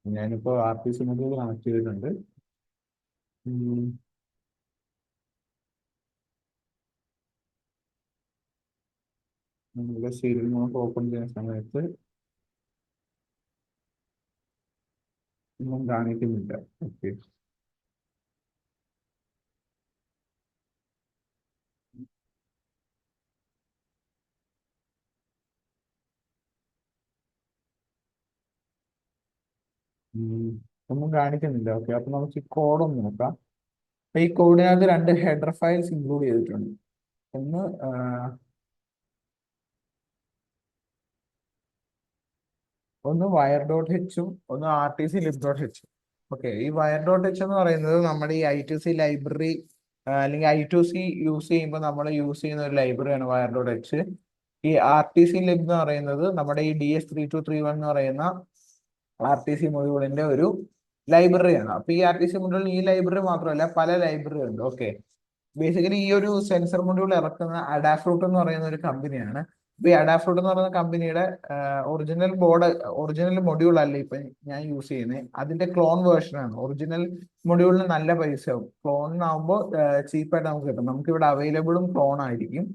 ഞാനിപ്പോൾ RPC module connect ചെയ്തിട്ടുണ്ട്. ഉം, നമ്മുടെ സീരിയൽ നമുക്ക് ഓപ്പൺ ചെയ്യുന്ന സമയത്ത് ഒന്നും കാണിക്കുന്നില്ല. ഓക്കെ. ഒന്നും കാണിക്കുന്നില്ല. ഓക്കെ, അപ്പൊ നമുക്ക് ഈ കോഡ് ഒന്ന് നോക്കാം. അപ്പൊ ഈ കോഡിനകത്ത് രണ്ട് ഹെഡർ ഫയൽസ് ഇൻക്ലൂഡ് ചെയ്തിട്ടുണ്ട്. ഒന്ന് ഒന്ന് വയർ ഡോട്ട് എച്ചും ഒന്ന് RTC ലിബ് ഡോട്ട് എച്ചും. ഓക്കെ, ഈ വയർ ഡോട്ട് എച്ച് എന്ന് പറയുന്നത് നമ്മുടെ ഈ I2C ലൈബ്രറി അല്ലെങ്കിൽ I2C യൂസ് ചെയ്യുമ്പോൾ നമ്മൾ യൂസ് ചെയ്യുന്ന ഒരു ലൈബ്രറിയാണ് വയർ ഡോട്ട് എച്ച്. ഈ RTC ലിബ് എന്ന് പറയുന്നത് നമ്മുടെ ഈ DS3231 എന്ന് പറയുന്ന RTC മൊഡ്യൂളിന്റെ ഒരു ലൈബ്രറിയാണ്. അപ്പൊ ഈ RTC മൊഡ്യൂളിൽ ഈ ലൈബ്രറി മാത്രമല്ല, പല ലൈബ്രറി ഉണ്ട്. ഓക്കെ, ബേസിക്കലി ഈ ഒരു സെൻസർ മൊഡ്യൂൾ ഇറക്കുന്ന അഡാഫ്രൂട്ട് എന്ന് പറയുന്ന ഒരു കമ്പനിയാണ്. ഇപ്പൊ ഈ അഡാഫ്രൂട്ട് എന്ന് പറയുന്ന കമ്പനിയുടെ ഒറിജിനൽ മൊഡ്യൂൾ അല്ല ഇപ്പൊ ഞാൻ യൂസ് ചെയ്യുന്നത്. അതിന്റെ ക്ലോൺ വേർഷൻ ആണ്. ഒറിജിനൽ മൊഡ്യൂളിന് നല്ല പൈസയാവും, ക്ലോണിനാകുമ്പോൾ ചീപ്പായിട്ട് നമുക്ക് കിട്ടും. നമുക്ക് ഇവിടെ അവൈലബിളും ക്ലോൺ ആയിരിക്കും.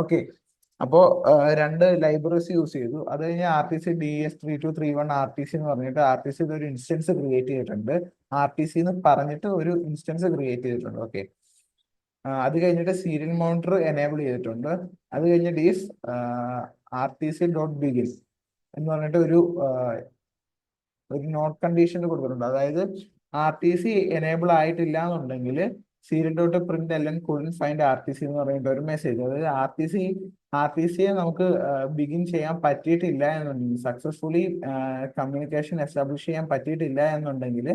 ഓക്കെ, അപ്പോ രണ്ട് ലൈബ്രറീസ് യൂസ് ചെയ്തു. അത് കഴിഞ്ഞ് RTC DS3231 RTC എന്ന് പറഞ്ഞിട്ട് RTC ഒരു ഇൻസ്റ്റൻസ് ക്രിയേറ്റ് ചെയ്തിട്ടുണ്ട്. RTC എന്ന് പറഞ്ഞിട്ട് ഒരു ഇൻസ്റ്റൻസ് ക്രിയേറ്റ് ചെയ്തിട്ടുണ്ട്. ഓക്കെ, അത് കഴിഞ്ഞിട്ട് സീരിയൽ മോണിറ്റർ എനേബിൾ ചെയ്തിട്ടുണ്ട്. അത് കഴിഞ്ഞിട്ട് ഈസ് RTC.begin എന്ന് പറഞ്ഞിട്ട് ഒരു നോട്ട് കണ്ടീഷൻ കൊടുത്തിട്ടുണ്ട്. അതായത് RTC എനേബിൾ ആയിട്ടില്ല എന്നുണ്ടെങ്കിൽ സീരിയൽ ഡോട്ട് പ്രിന്റ് എല്ലാം കുഡൻ ഫൈൻഡ് RTC എന്ന് പറഞ്ഞിട്ട് ഒരു മെസ്സേജ്. അതായത് RTCയെ നമുക്ക് ബിഗിൻ ചെയ്യാൻ പറ്റിയിട്ടില്ല എന്നുണ്ടെങ്കിൽ, സക്സസ്ഫുള്ളി കമ്മ്യൂണിക്കേഷൻ എസ്റ്റാബ്ലിഷ് ചെയ്യാൻ പറ്റിയിട്ടില്ല എന്നുണ്ടെങ്കിൽ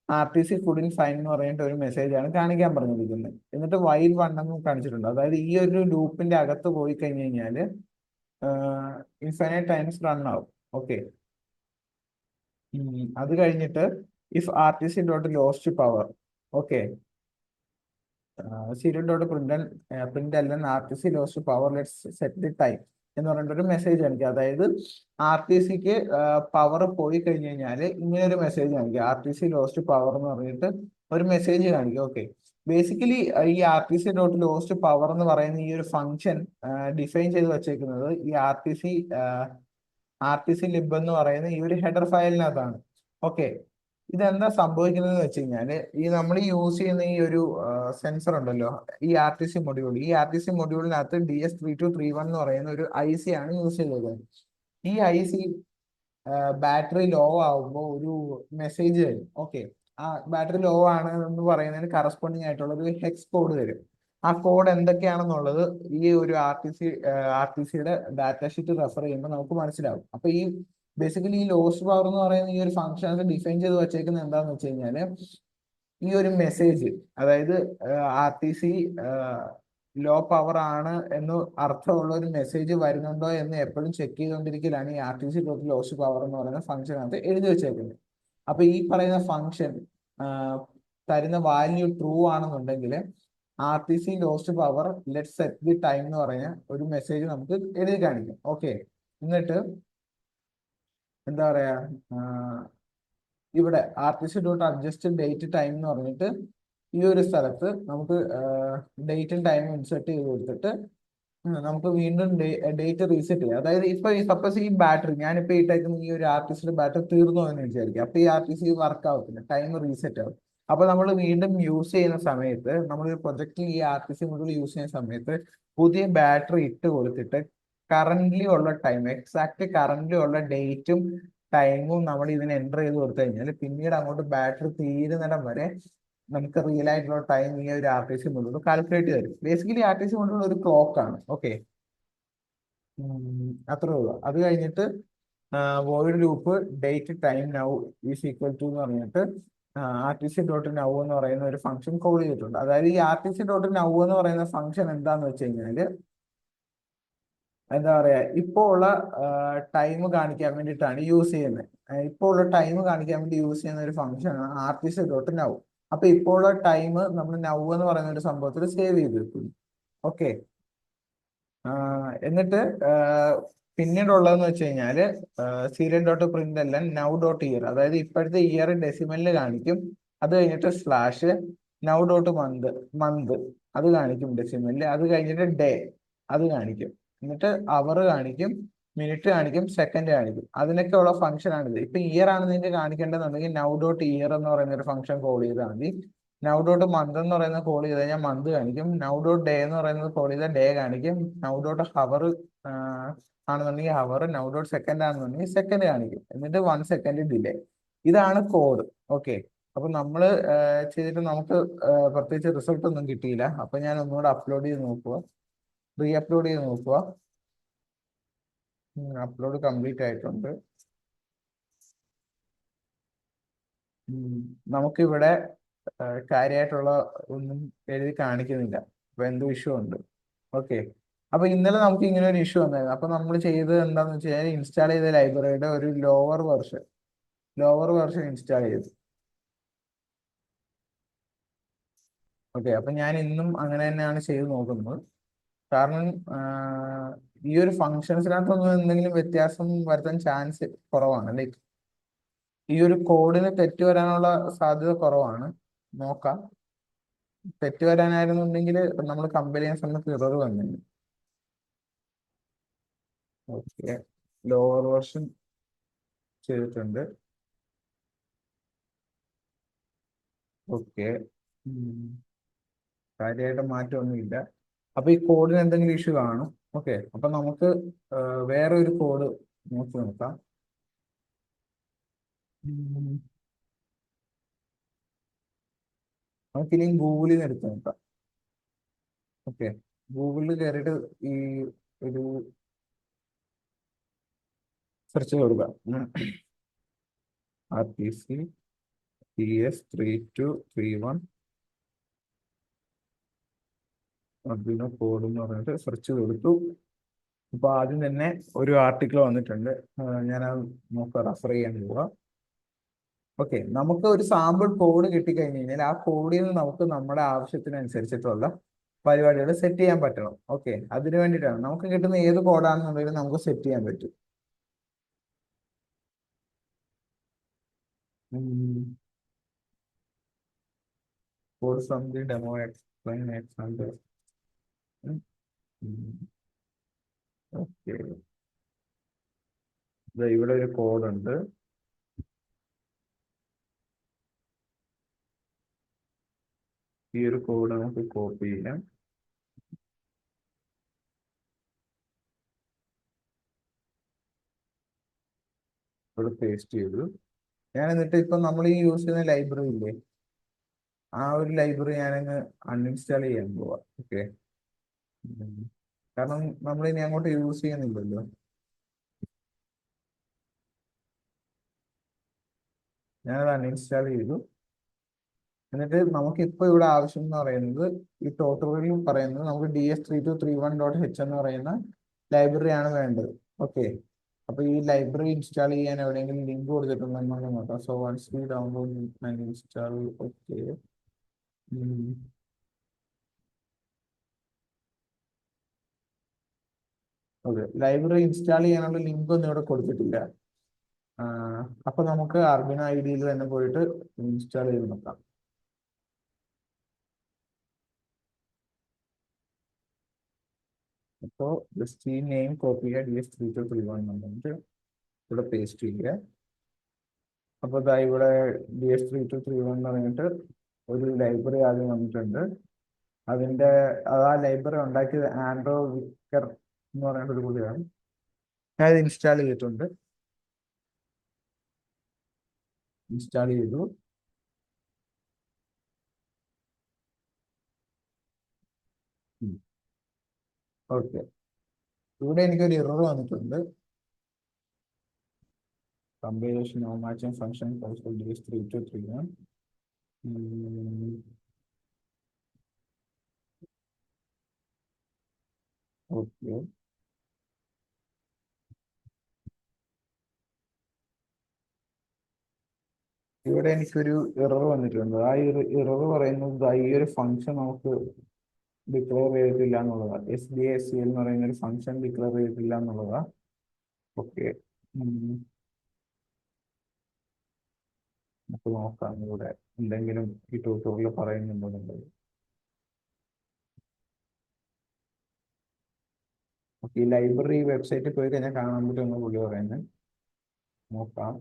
RTC കുഡൻ ഫൈൻഡ് എന്ന് പറഞ്ഞിട്ട് ഒരു മെസ്സേജ് ആണ് കാണിക്കാൻ പറഞ്ഞിരിക്കുന്നത്. എന്നിട്ട് വൈൽ വൺ എന്ന് കാണിച്ചിട്ടുണ്ട്. അതായത് ഈ ഒരു ലൂപ്പിന്റെ അകത്ത് പോയി കഴിഞ്ഞ് കഴിഞ്ഞാല് ഇൻഫൈനൈറ്റ് ടൈംസ് റൺ ആവും. ഓക്കെ, അത് കഴിഞ്ഞിട്ട് if RTC dot lost power, okay, serial dot print എല്ലാം RTC lost power let's set the time എന്ന് പറഞ്ഞിട്ട് ഒരു മെസ്സേജ് കാണിക്കുക. അതായത് RTCക്ക് പവർ പോയി കഴിഞ്ഞ് കഴിഞ്ഞാൽ ഇങ്ങനെ ഒരു മെസ്സേജ് കാണിക്കുക, RTC ലോസ്റ്റ് പവർ എന്ന് പറഞ്ഞിട്ട് ഒരു മെസ്സേജ് കാണിക്കുക. ഓക്കെ, ബേസിക്കലി ഈ RTC ഡോട്ട് ലോസ്റ്റ് പവർ എന്ന് പറയുന്ന ഈ ഒരു ഫംഗ്ഷൻ ഡിഫൈൻ ചെയ്ത് വെച്ചേക്കുന്നത് ഈ RTC ലിബ് എന്ന് പറയുന്ന ഈ ഒരു ഹെഡർ ഫയലിനകത്താണ്. ഓക്കെ, ഇതെന്താ സംഭവിക്കുന്നത് എന്ന് വെച്ച് കഴിഞ്ഞാല് ഈ നമ്മൾ യൂസ് ചെയ്യുന്ന ഈ ഒരു സെൻസർ ഉണ്ടല്ലോ, ഈ RTC മൊഡ്യൂളിനകത്ത് DS3231 എന്ന് പറയുന്ന ഒരു IC ആണ് യൂസ് ചെയ്തത്. ഈ IC ബാറ്ററി ലോ ആവുമ്പോൾ ഒരു മെസ്സേജ് തരും. ഓക്കെ, ആ ബാറ്ററി ലോ ആണ് എന്ന് പറയുന്നതിന് കറസ്പോണ്ടിങ് ആയിട്ടുള്ള ഒരു ഹെക്സ് കോഡ് തരും. ആ കോഡ് എന്തൊക്കെയാണെന്നുള്ളത് ഈ ഒരു RTCയുടെ ഡാറ്റ ഷീറ്റ് റെഫർ ചെയ്യുമ്പോൾ നമുക്ക് മനസ്സിലാവും. അപ്പൊ ഈ ബേസിക്കലി ഈ ലോസ്റ്റ് പവർ എന്ന് പറയുന്ന ഈ ഒരു ഫംഗ്ഷൻ ഡിഫൈൻ ചെയ്ത് വെച്ചേക്കുന്നത് എന്താന്ന് വെച്ച് കഴിഞ്ഞാല് ഈ ഒരു മെസ്സേജ്, അതായത് RTC ലോ പവർ ആണ് എന്ന് അർത്ഥമുള്ള ഒരു മെസ്സേജ് വരുന്നുണ്ടോ എന്ന് എപ്പോഴും ചെക്ക് ചെയ്തുകൊണ്ടിരിക്കലാണ് ഈ RTC ഡോട്ട് ലോസ്റ്റ് പവർ എന്ന് പറയുന്ന ഫംഗ്ഷനകത്ത് എഴുതി വെച്ചേക്കുന്നത്. അപ്പൊ ഈ പറയുന്ന ഫംഗ്ഷൻ തരുന്ന വാല്യൂ ട്രൂ ആണെന്നുണ്ടെങ്കിൽ RTC lost power let set the time എന്ന് പറഞ്ഞ ഒരു മെസ്സേജ് നമുക്ക് എഴുതി കാണിക്കും. ഓക്കെ, എന്നിട്ട് എന്താ പറയാ, ഇവിടെ RTC dot adjust date time എന്ന് പറഞ്ഞിട്ട് ഈ ഒരു സ്ഥലത്ത് നമുക്ക് ഡേറ്റും ടൈമും ഇൻസെർട്ട് ചെയ്ത് കൊടുത്തിട്ട് നമുക്ക് വീണ്ടും ഡേറ്റ് റീസെറ്റ് ചെയ്യാം. അതായത് ഇപ്പൊ സപ്പോസ് ഈ ബാറ്ററി ഞാനിപ്പോ ഇട്ടേക്കുന്ന ഈ ഒരു RTCയുടെ ബാറ്ററി തീർന്നു എന്ന് വിചാരിക്കും. അപ്പൊ ഈ RTC വർക്ക് ആവത്തില്ല, ടൈം റീസെറ്റ് ആവും. അപ്പൊ നമ്മൾ വീണ്ടും യൂസ് ചെയ്യുന്ന സമയത്ത്, നമ്മൾ പ്രൊജക്റ്റിൽ ഈ RTC മൊഡ്യൂൾ യൂസ് ചെയ്യുന്ന സമയത്ത് പുതിയ ബാറ്ററി ഇട്ട് കൊടുത്തിട്ട് കറന്റ്ലി ഉള്ള ടൈം, എക്സാക്ട് കറന്റ്ലി ഉള്ള ഡേറ്റും ടൈമും നമ്മൾ ഇതിന് എൻ്റർ ചെയ്ത് കൊടുത്തു കഴിഞ്ഞാൽ പിന്നീട് അങ്ങോട്ട് ബാറ്ററി തീരുന്നിടം വരെ നമുക്ക് റിയൽ ആയിട്ടുള്ള ടൈം ഈ ഒരു RTC മൊഡ്യൂൾ കാൽക്കുലേറ്റ് തരും. ബേസിക്കലി RTC മൊഡ്യൂൾ ഒരു ക്ലോക്ക് ആണ്. ഓക്കെ, അത്രേ ഉള്ളൂ. അത് കഴിഞ്ഞിട്ട് void loop date time now is equal to എന്ന് പറഞ്ഞിട്ട് RTC ഡോട്ട് നൗ എന്ന് പറയുന്ന ഒരു ഫംഗ്ഷൻ കോൾ ചെയ്തിട്ടുണ്ട്. അതായത് ഈ RTC ഡോട്ട് നൗ എന്ന് പറയുന്ന ഫംഗ്ഷൻ എന്താന്ന് വെച്ച് കഴിഞ്ഞാല് എന്താ പറയാ, ഇപ്പോൾ ഉള്ള ടൈം കാണിക്കാൻ വേണ്ടിയിട്ടാണ് യൂസ് ചെയ്യുന്നത്. ഇപ്പോൾ ഉള്ള ടൈം കാണിക്കാൻ വേണ്ടി യൂസ് ചെയ്യുന്ന ഒരു ഫംഗ്ഷനാണ് RTC ഡോട്ട് നൗ. അപ്പൊ ഇപ്പോൾ ഉള്ള ടൈം നമ്മൾ നൗ എന്ന് പറയുന്ന ഒരു സംഭവത്തിൽ സേവ് ചെയ്ത് വെക്കുന്നു. ഓക്കെ, എന്നിട്ട് പിന്നീടുള്ളതെന്ന് വെച്ച് കഴിഞ്ഞാല് സീരിയൽ ഡോട്ട് പ്രിന്റ് എല്ലാം നൗ ഡോട്ട് ഇയർ, അതായത് ഇപ്പോഴത്തെ ഇയർ ഡെസിമലിൽ കാണിക്കും. അത് കഴിഞ്ഞിട്ട് slash now dot month, month അത് കാണിക്കും ഡെസിമലിൽ. അത് കഴിഞ്ഞിട്ട് ഡേ അത് കാണിക്കും. എന്നിട്ട് അവർ കാണിക്കും, മിനിറ്റ് കാണിക്കും, സെക്കൻഡ് കാണിക്കും. അതിനൊക്കെ ഉള്ള ഫംഗ്ഷൻ ആണിത്. ഇപ്പൊ ഇയർ ആണ് നിങ്ങൾക്ക് കാണിക്കേണ്ടതെന്നുണ്ടെങ്കിൽ നൗ ഡോട്ട് ഇയർ എന്ന് പറയുന്ന ഒരു ഫംഗ്ഷൻ കോൾ ചെയ്താൽ മതി. നൗ ഡോട്ട് മന്ത് എന്ന് പറയുന്നത് കോൾ ചെയ്ത് കഴിഞ്ഞാൽ മന്ത് കാണിക്കും. നൗ ഡോട്ട് ഡേ എന്ന് പറയുന്നത് കോൾ ചെയ്താൽ ഡേ കാണിക്കും. നൗ ഡോട്ട് ഹവർ ആണെന്നുണ്ടെങ്കിൽ ഹവർ, നൗ ഡോട്ട് സെക്കൻഡ് ആണെന്നുണ്ടെങ്കിൽ സെക്കൻഡ് കാണിക്കും. എന്നിട്ട് 1 സെക്കൻഡ് ഡിലേ. ഇതാണ് കോഡ്. ഓക്കെ. അപ്പൊ നമ്മള് ചെയ്തിട്ട് നമുക്ക് പ്രത്യേകിച്ച് റിസൾട്ട് ഒന്നും കിട്ടിയില്ല. അപ്പൊ ഞാൻ ഒന്നുകൂടെ അപ്ലോഡ് ചെയ്ത് നോക്കുക, റീ അപ്ലോഡ് ചെയ്ത് നോക്കുക. അപ്ലോഡ് കംപ്ലീറ്റ് ആയിട്ടുണ്ട്. നമുക്കിവിടെ കാര്യമായിട്ടുള്ള ഒന്നും എഴുതി കാണിക്കുന്നില്ല. അപ്പൊ എന്തോ ഇഷ്യൂ ഉണ്ട്. ഓക്കെ. അപ്പൊ ഇന്നലെ നമുക്ക് ഇങ്ങനെ ഒരു ഇഷ്യൂ വന്നായിരുന്നു. അപ്പൊ നമ്മൾ ചെയ്തത് എന്താണെന്ന് വെച്ച് കഴിഞ്ഞാൽ ഇൻസ്റ്റാൾ ചെയ്ത ലൈബ്രറിയുടെ ഒരു ലോവർ വെർഷൻ ഇൻസ്റ്റാൾ ചെയ്തു. ഓക്കെ. അപ്പൊ ഞാൻ ഇന്നും അങ്ങനെ തന്നെയാണ് ചെയ്ത് നോക്കുന്നത്. കാരണം ഈ ഒരു ഫങ്ഷൻസിനകത്തൊന്നും എന്തെങ്കിലും വ്യത്യാസം വരുത്താൻ ചാൻസ് കുറവാണ്. ലൈക്ക് ഈ ഒരു കോഡിന് തെറ്റ് വരാനുള്ള സാധ്യത കുറവാണ്. നോക്കാം. തെറ്റ് വരാനായിരുന്നുണ്ടെങ്കിൽ നമ്മൾ കമ്പയർ ചെയ്യാൻ സമയത്ത് എറർ വന്നിരുന്നു. ഓക്കെ. ലോവർ വേർഷൻ ചെയ്തിട്ടുണ്ട്. ഓക്കെ. കാര്യമായിട്ട് മാറ്റമൊന്നുമില്ല. അപ്പൊ ഈ കോഡിന് എന്തെങ്കിലും ഇഷ്യൂ കാണും. ഓക്കെ. അപ്പൊ നമുക്ക് വേറെ ഒരു കോഡ് നോക്കി നോക്കാം. ഉം. നമുക്കിനി ഗൂഗിളിൽ നിന്ന് എടുത്ത് നോക്കാം. ഓക്കെ. ഗൂഗിളിൽ കയറിയിട്ട് ഈ ഒരു സെർച്ച് കൊടുക്കാം. RPC TS3231 അർഡിനോ കോഡ് എന്ന് പറഞ്ഞിട്ട് സെർച്ച് കൊടുത്തു. അപ്പൊ ആദ്യം തന്നെ ഒരു ആർട്ടിക്കിൾ വന്നിട്ടുണ്ട്. ഞാനത് നോക്കാം, റെഫർ ചെയ്യാൻ പോവാ. ഓക്കെ. നമുക്ക് ഒരു സാമ്പിൾ കോഡ് കിട്ടിക്കഴിഞ്ഞ് കഴിഞ്ഞാൽ ആ കോഡിൽ നിന്ന് നമുക്ക് നമ്മുടെ ആവശ്യത്തിനനുസരിച്ചിട്ടുള്ള പരിപാടികൾ സെറ്റ് ചെയ്യാൻ പറ്റണം. ഓക്കെ. അതിന് വേണ്ടിയിട്ടാണ് നമുക്ക് കിട്ടുന്ന ഏത് കോഡാണെന്നുണ്ടെങ്കിലും നമുക്ക് സെറ്റ് ചെയ്യാൻ പറ്റും. Code from the demo explain example. Okay. ഇവിടെ ഒരു കോഡ് ഉണ്ട്. ഈ ഒരു കോഡ് നമുക്ക് കോപ്പി ചെയ്യാം. ഇവിടെ പേസ്റ്റ് ചെയ്തു. ഞാൻ എന്നിട്ട് ഇപ്പൊ നമ്മൾ ഈ യൂസ് ചെയ്യുന്ന ലൈബ്രറി ഇല്ലേ, ആ ഒരു ലൈബ്രറി ഞാനങ്ങ് അൺഇൻസ്റ്റാൾ ചെയ്യാൻ പോവാ. ഓക്കെ. കാരണം നമ്മൾ ഇനി അങ്ങോട്ട് യൂസ് ചെയ്യുന്നില്ലല്ലോ. ഞാനത് അൺഇൻസ്റ്റാൾ ചെയ്തു. എന്നിട്ട് നമുക്ക് ഇപ്പൊ ഇവിടെ ആവശ്യം എന്ന് പറയുന്നത്, ഈ ട്യൂട്ടോറിയലിൽ പറയുന്നത് നമുക്ക് DS3231.h എന്ന് പറയുന്ന ലൈബ്രറി ആണ് വേണ്ടത്. ഓക്കെ. അപ്പൊ ഈ ലൈബ്രറി ഇൻസ്റ്റാൾ ചെയ്യാൻ എവിടെയെങ്കിലും ലിങ്ക് കൊടുത്തിട്ടുണ്ടെന്ന് നോക്കാം. So once we download and install. Okay. Okay. Library install ചെയ്യാനുള്ള ലിങ്ക് ഒന്നും ഇവിടെ കൊടുത്തിട്ടില്ല. അപ്പൊ നമുക്ക് അർബിനോ IDയിൽ തന്നെ പോയിട്ട് ഇൻസ്റ്റാൾ ചെയ്ത് നോക്കാം. അപ്പോൾ ജസ്റ്റ് ഈ നെയിം കോപ്പി ചെയ്യുക, DS3231 എന്നിട്ട് ഇവിടെ പേസ്റ്റ് ചെയ്യുക. അപ്പോൾ ഇതാ ഇവിടെ DS3231 എന്ന് പറഞ്ഞിട്ട് ഒരു ലൈബ്രറി ആദ്യം വന്നിട്ടുണ്ട്. അതിന്റെ ആ ലൈബ്രറി ഉണ്ടാക്കിയത് ആൻഡ്രോ വിക്കർ എന്ന് പറയുന്ന ഒരു പുള്ളിയാണ്. ഞാൻ ഇത് ഇൻസ്റ്റാൾ ചെയ്തിട്ടുണ്ട്. ഇൻസ്റ്റാൾ ചെയ്തു. ഓക്കെ. ഇവിടെ എനിക്കൊരു എറർ വന്നിട്ടുണ്ട്. Compilation no matching function DS3231. Okay. ഇവിടെ എനിക്കൊരു എറർ വന്നിട്ടുണ്ട്. ആ എറർ പറയുന്നത് ഈ ഒരു ഫംഗ്ഷൻ നമുക്ക് ഡിക്ലെയർ ചെയ്തിട്ടില്ല എന്നുള്ളതാണ്. SDAC എന്ന് പറയുന്ന ഒരു ഫംഗ്ഷൻ ഡിക്ലെയർ ചെയ്തിട്ടില്ല എന്നുള്ളതാണ്. ഓക്കെ. നമുക്ക് നോക്കാം ഇവിടെ എന്തെങ്കിലും ഈ ട്യൂട്ടോറിയൽ പറയുന്നുണ്ടെന്നുള്ളത്. ഓക്കെ, ഈ ലൈബ്രറി വെബ്സൈറ്റിൽ പോയി കഴിഞ്ഞാൽ കാണാൻ പറ്റുമെന്ന് പുള്ളി പറയുന്നത്. നോക്കാം.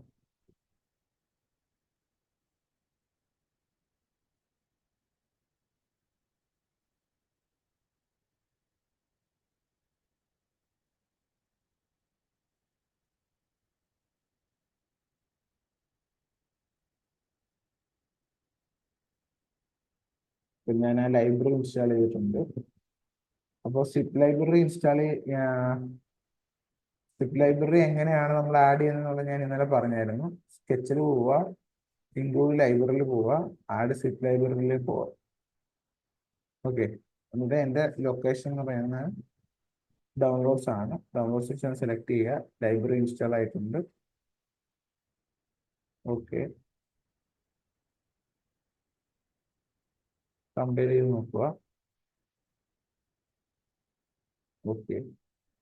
പിന്നെ ഞാൻ ആ ലൈബ്രറി ഇൻസ്റ്റാൾ ചെയ്തിട്ടുണ്ട്. അപ്പോൾ സിപ്പ് ലൈബ്രറി എങ്ങനെയാണ് നമ്മൾ ആഡ് ചെയ്യുന്നത് ഞാൻ ഇന്നലെ പറഞ്ഞായിരുന്നു. സ്കെച്ചിൽ പോവുക, ഇൻക്ലൂഡ് ലൈബ്രറിയിൽ പോവുക, ആഡ് സിപ്പ് ലൈബ്രറിയിൽ പോവുക. ഓക്കെ, എന്നിട്ട് എൻ്റെ ലൊക്കേഷൻ എന്ന് പറയുന്നത് ഡൗൺലോഡ്സ് ആണ്. ഡൗൺലോഡ് സെക്ഷൻ സെലക്ട് ചെയ്യുക. ലൈബ്രറി ഇൻസ്റ്റാൾ ആയിട്ടുണ്ട്. ഓക്കെ, കമ്പയർ ചെയ്ത് നോക്കുക. ഓക്കെ,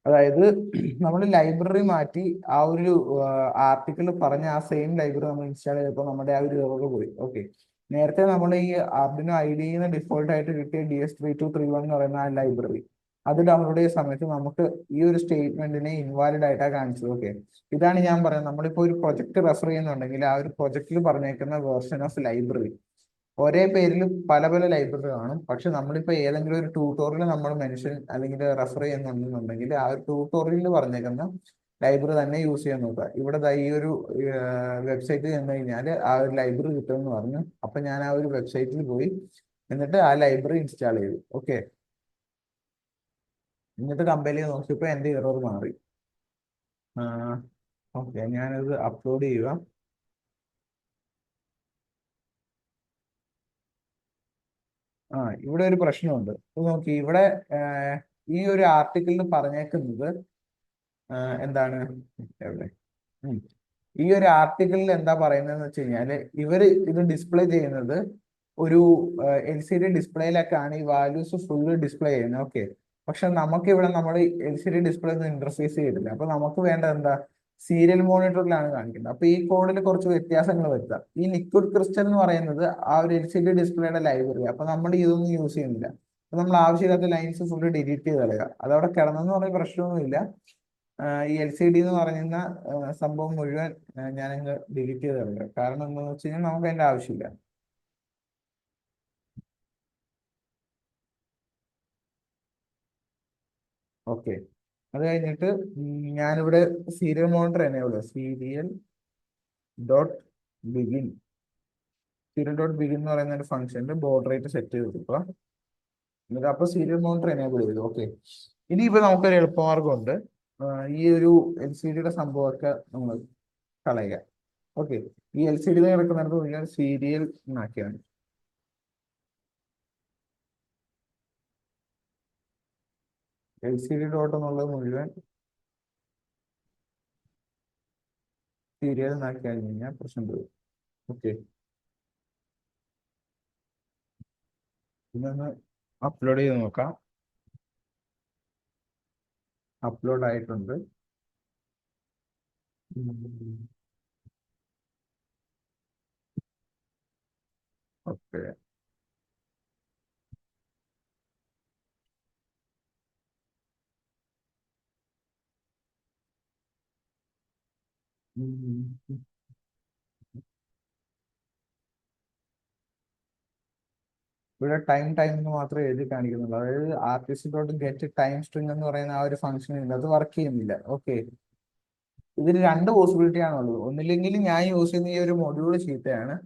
അതായത് നമ്മൾ ലൈബ്രറി മാറ്റി ആ ഒരു ആർട്ടിക്കിൾ പറഞ്ഞ ആ സെയിം ലൈബ്രറി നമ്മൾ ഇൻസ്റ്റാൾ ചെയ്തപ്പോൾ നമ്മുടെ ആ ഒരു എറർ പോയി. ഓക്കെ, നേരത്തെ നമ്മൾ ഈ ആർഡിനോ ഐഡിയിൽ ഡിഫോൾട്ട് ആയിട്ട് കിട്ടിയ DS3231 എന്ന് പറയുന്ന ആ ലൈബ്രറി അത് ഡൗൺലോഡ് ചെയ്ത സമയത്ത് നമുക്ക് ഈ ഒരു സ്റ്റേറ്റ്മെന്റിനെ ഇൻവാലിഡ് ആയിട്ടാണ് കാണിച്ചത്. ഓക്കെ, ഇതാണ് ഞാൻ പറയുന്നത്. നമ്മളിപ്പോൾ ഒരു പ്രൊജക്ട് റെഫർ ചെയ്യുന്നുണ്ടെങ്കിൽ ആ ഒരു പ്രൊജക്റ്റിൽ പറഞ്ഞേക്കുന്ന വേർഷൻ ഓഫ് ലൈബ്രറി ഒരേ പേരിൽ പല പല ലൈബ്രറി കാണും. പക്ഷെ നമ്മളിപ്പോൾ ഏതെങ്കിലും ഒരു ട്യൂട്ടോറിയൽ നമ്മൾ മെൻഷൻ അല്ലെങ്കിൽ റെഫർ ചെയ്യുന്നുണ്ടെന്നുണ്ടെങ്കിൽ ആ ഒരു ട്യൂട്ടോറിയലിൽ പറഞ്ഞേക്കുന്ന ലൈബ്രറി തന്നെ യൂസ് ചെയ്യാൻ നോക്കുക. ഇവിടെ ഈ ഒരു വെബ്സൈറ്റിൽ ചെന്ന് കഴിഞ്ഞാൽ ആ ഒരു ലൈബ്രറി കിട്ടുമെന്ന് പറഞ്ഞു. അപ്പൊ ഞാൻ ആ ഒരു വെബ്സൈറ്റിൽ പോയി എന്നിട്ട് ആ ലൈബ്രറി ഇൻസ്റ്റാൾ ചെയ്തു. ഓക്കെ, എന്നിട്ട് കമ്പയർ ചെയ്ത് നോക്കിയപ്പോൾ എൻ്റെ എറർ മാറി. ഓക്കെ, ഞാനത് അപ്ലോഡ് ചെയ്യുക. ഇവിടെ ഒരു പ്രശ്നമുണ്ട്. ഇത് നോക്കി, ഇവിടെ ഈ ഒരു ആർട്ടിക്കിളിൽ പറഞ്ഞേക്കുന്നത് എന്താണ്, എവിടെ, ഉം. ഈ ഒരു ആർട്ടിക്കിളിൽ എന്താ പറയുന്നതെന്ന് വെച്ച് കഴിഞ്ഞാല് ഇവര് ഇത് ഡിസ്പ്ലേ ചെയ്യുന്നത് ഒരു LCD ഡിസ്പ്ലേയിലൊക്കെയാണ് ഈ വാല്യൂസ് ഫുള്ള് ഡിസ്പ്ലേ ചെയ്യുന്നത്. ഓക്കെ, പക്ഷെ നമുക്ക് ഇവിടെ നമ്മൾ LCD ഡിസ്പ്ലേ ഒന്നും ഇന്റർഫേസ് ചെയ്തില്ല. അപ്പൊ നമുക്ക് വേണ്ടത് എന്താ, സീരിയൽ മോണിറ്ററിലാണ് കാണിക്കുന്നത്. അപ്പൊ ഈ കോഡിൽ കുറച്ച് വ്യത്യാസങ്ങൾ വരുത്താം. ഈ ലിക്വിഡ് ക്രിസ്റ്റൽ എന്ന് പറയുന്നത് ആ ഒരു LCD ഡിസ്പ്ലേയുടെ ലൈബ്രറി. അപ്പൊ നമ്മൾ ഇതൊന്നും യൂസ് ചെയ്യുന്നില്ല. അപ്പൊ നമ്മൾ ആവശ്യമില്ലാത്ത ലൈൻസ് ഫുള്ള് ഡിലീറ്റ് ചെയ്ത് കളയുക. അതവിടെ കിടന്നെന്ന് പറയുന്ന പ്രശ്നമൊന്നുമില്ല. ഈ LCD എന്ന് പറയുന്ന സംഭവം മുഴുവൻ ഞാനങ്ങ് ഡിലീറ്റ് ചെയ്ത് കളയുക. കാരണം എന്താണെന്ന് വെച്ച് കഴിഞ്ഞാൽ നമുക്ക് അതിന്റെ ആവശ്യമില്ല. ഓക്കെ, അത് കഴിഞ്ഞിട്ട് ഞാനിവിടെ serial monitor enable dot begin serial dot begin എന്ന് പറയുന്ന ഒരു ഫംഗ്ഷന്റെ ബോർഡർ റേറ്റ് സെറ്റ് ചെയ്ത് കൊടുക്കുക. എന്നിട്ട് അപ്പൊ സീരിയൽ മോണിറ്റർ എനേബിൾ ചെയ്തു. ഓക്കെ, ഇനിയിപ്പോ നമുക്കൊരു എളുപ്പമാർഗമുണ്ട്. ഈ ഒരു LCDയുടെ സംഭവമൊക്കെ നമ്മൾ കളയുക. ഓക്കെ, ഈ LCD കിടക്കുന്നിടത്ത് മുഴുവൻ സീരിയൽ എന്നാക്കിയാണ്. LCD ഡോട്ട് എന്നുള്ളത് മുഴുവൻ സീരിയൽ എന്നാക്കി കഴിഞ്ഞാൽ പ്രശ്നം വരും. ഓക്കെ, ഇതൊന്ന് അപ്ലോഡ് ചെയ്ത് നോക്കാം. അപ്ലോഡ് ആയിട്ടുണ്ട്. ഓക്കെ, ഇവിടെ ടൈം എന്ന് മാത്രമേ എഴുതി കാണിക്കുന്നുള്ളൂ. അതായത് artist dot get time string എന്ന് പറയുന്ന ആ ഒരു ഫംഗ്ഷൻ ഉണ്ട്, അത് വർക്ക് ചെയ്യുന്നില്ല. ഓക്കെ, ഇതിൽ രണ്ട് പോസിബിലിറ്റി ആണുള്ളത്. ഒന്നില്ലെങ്കിൽ ഞാൻ യൂസ് ചെയ്യുന്ന ഈ ഒരു മൊഡ്യൂൾ ചീത്തയാണ്,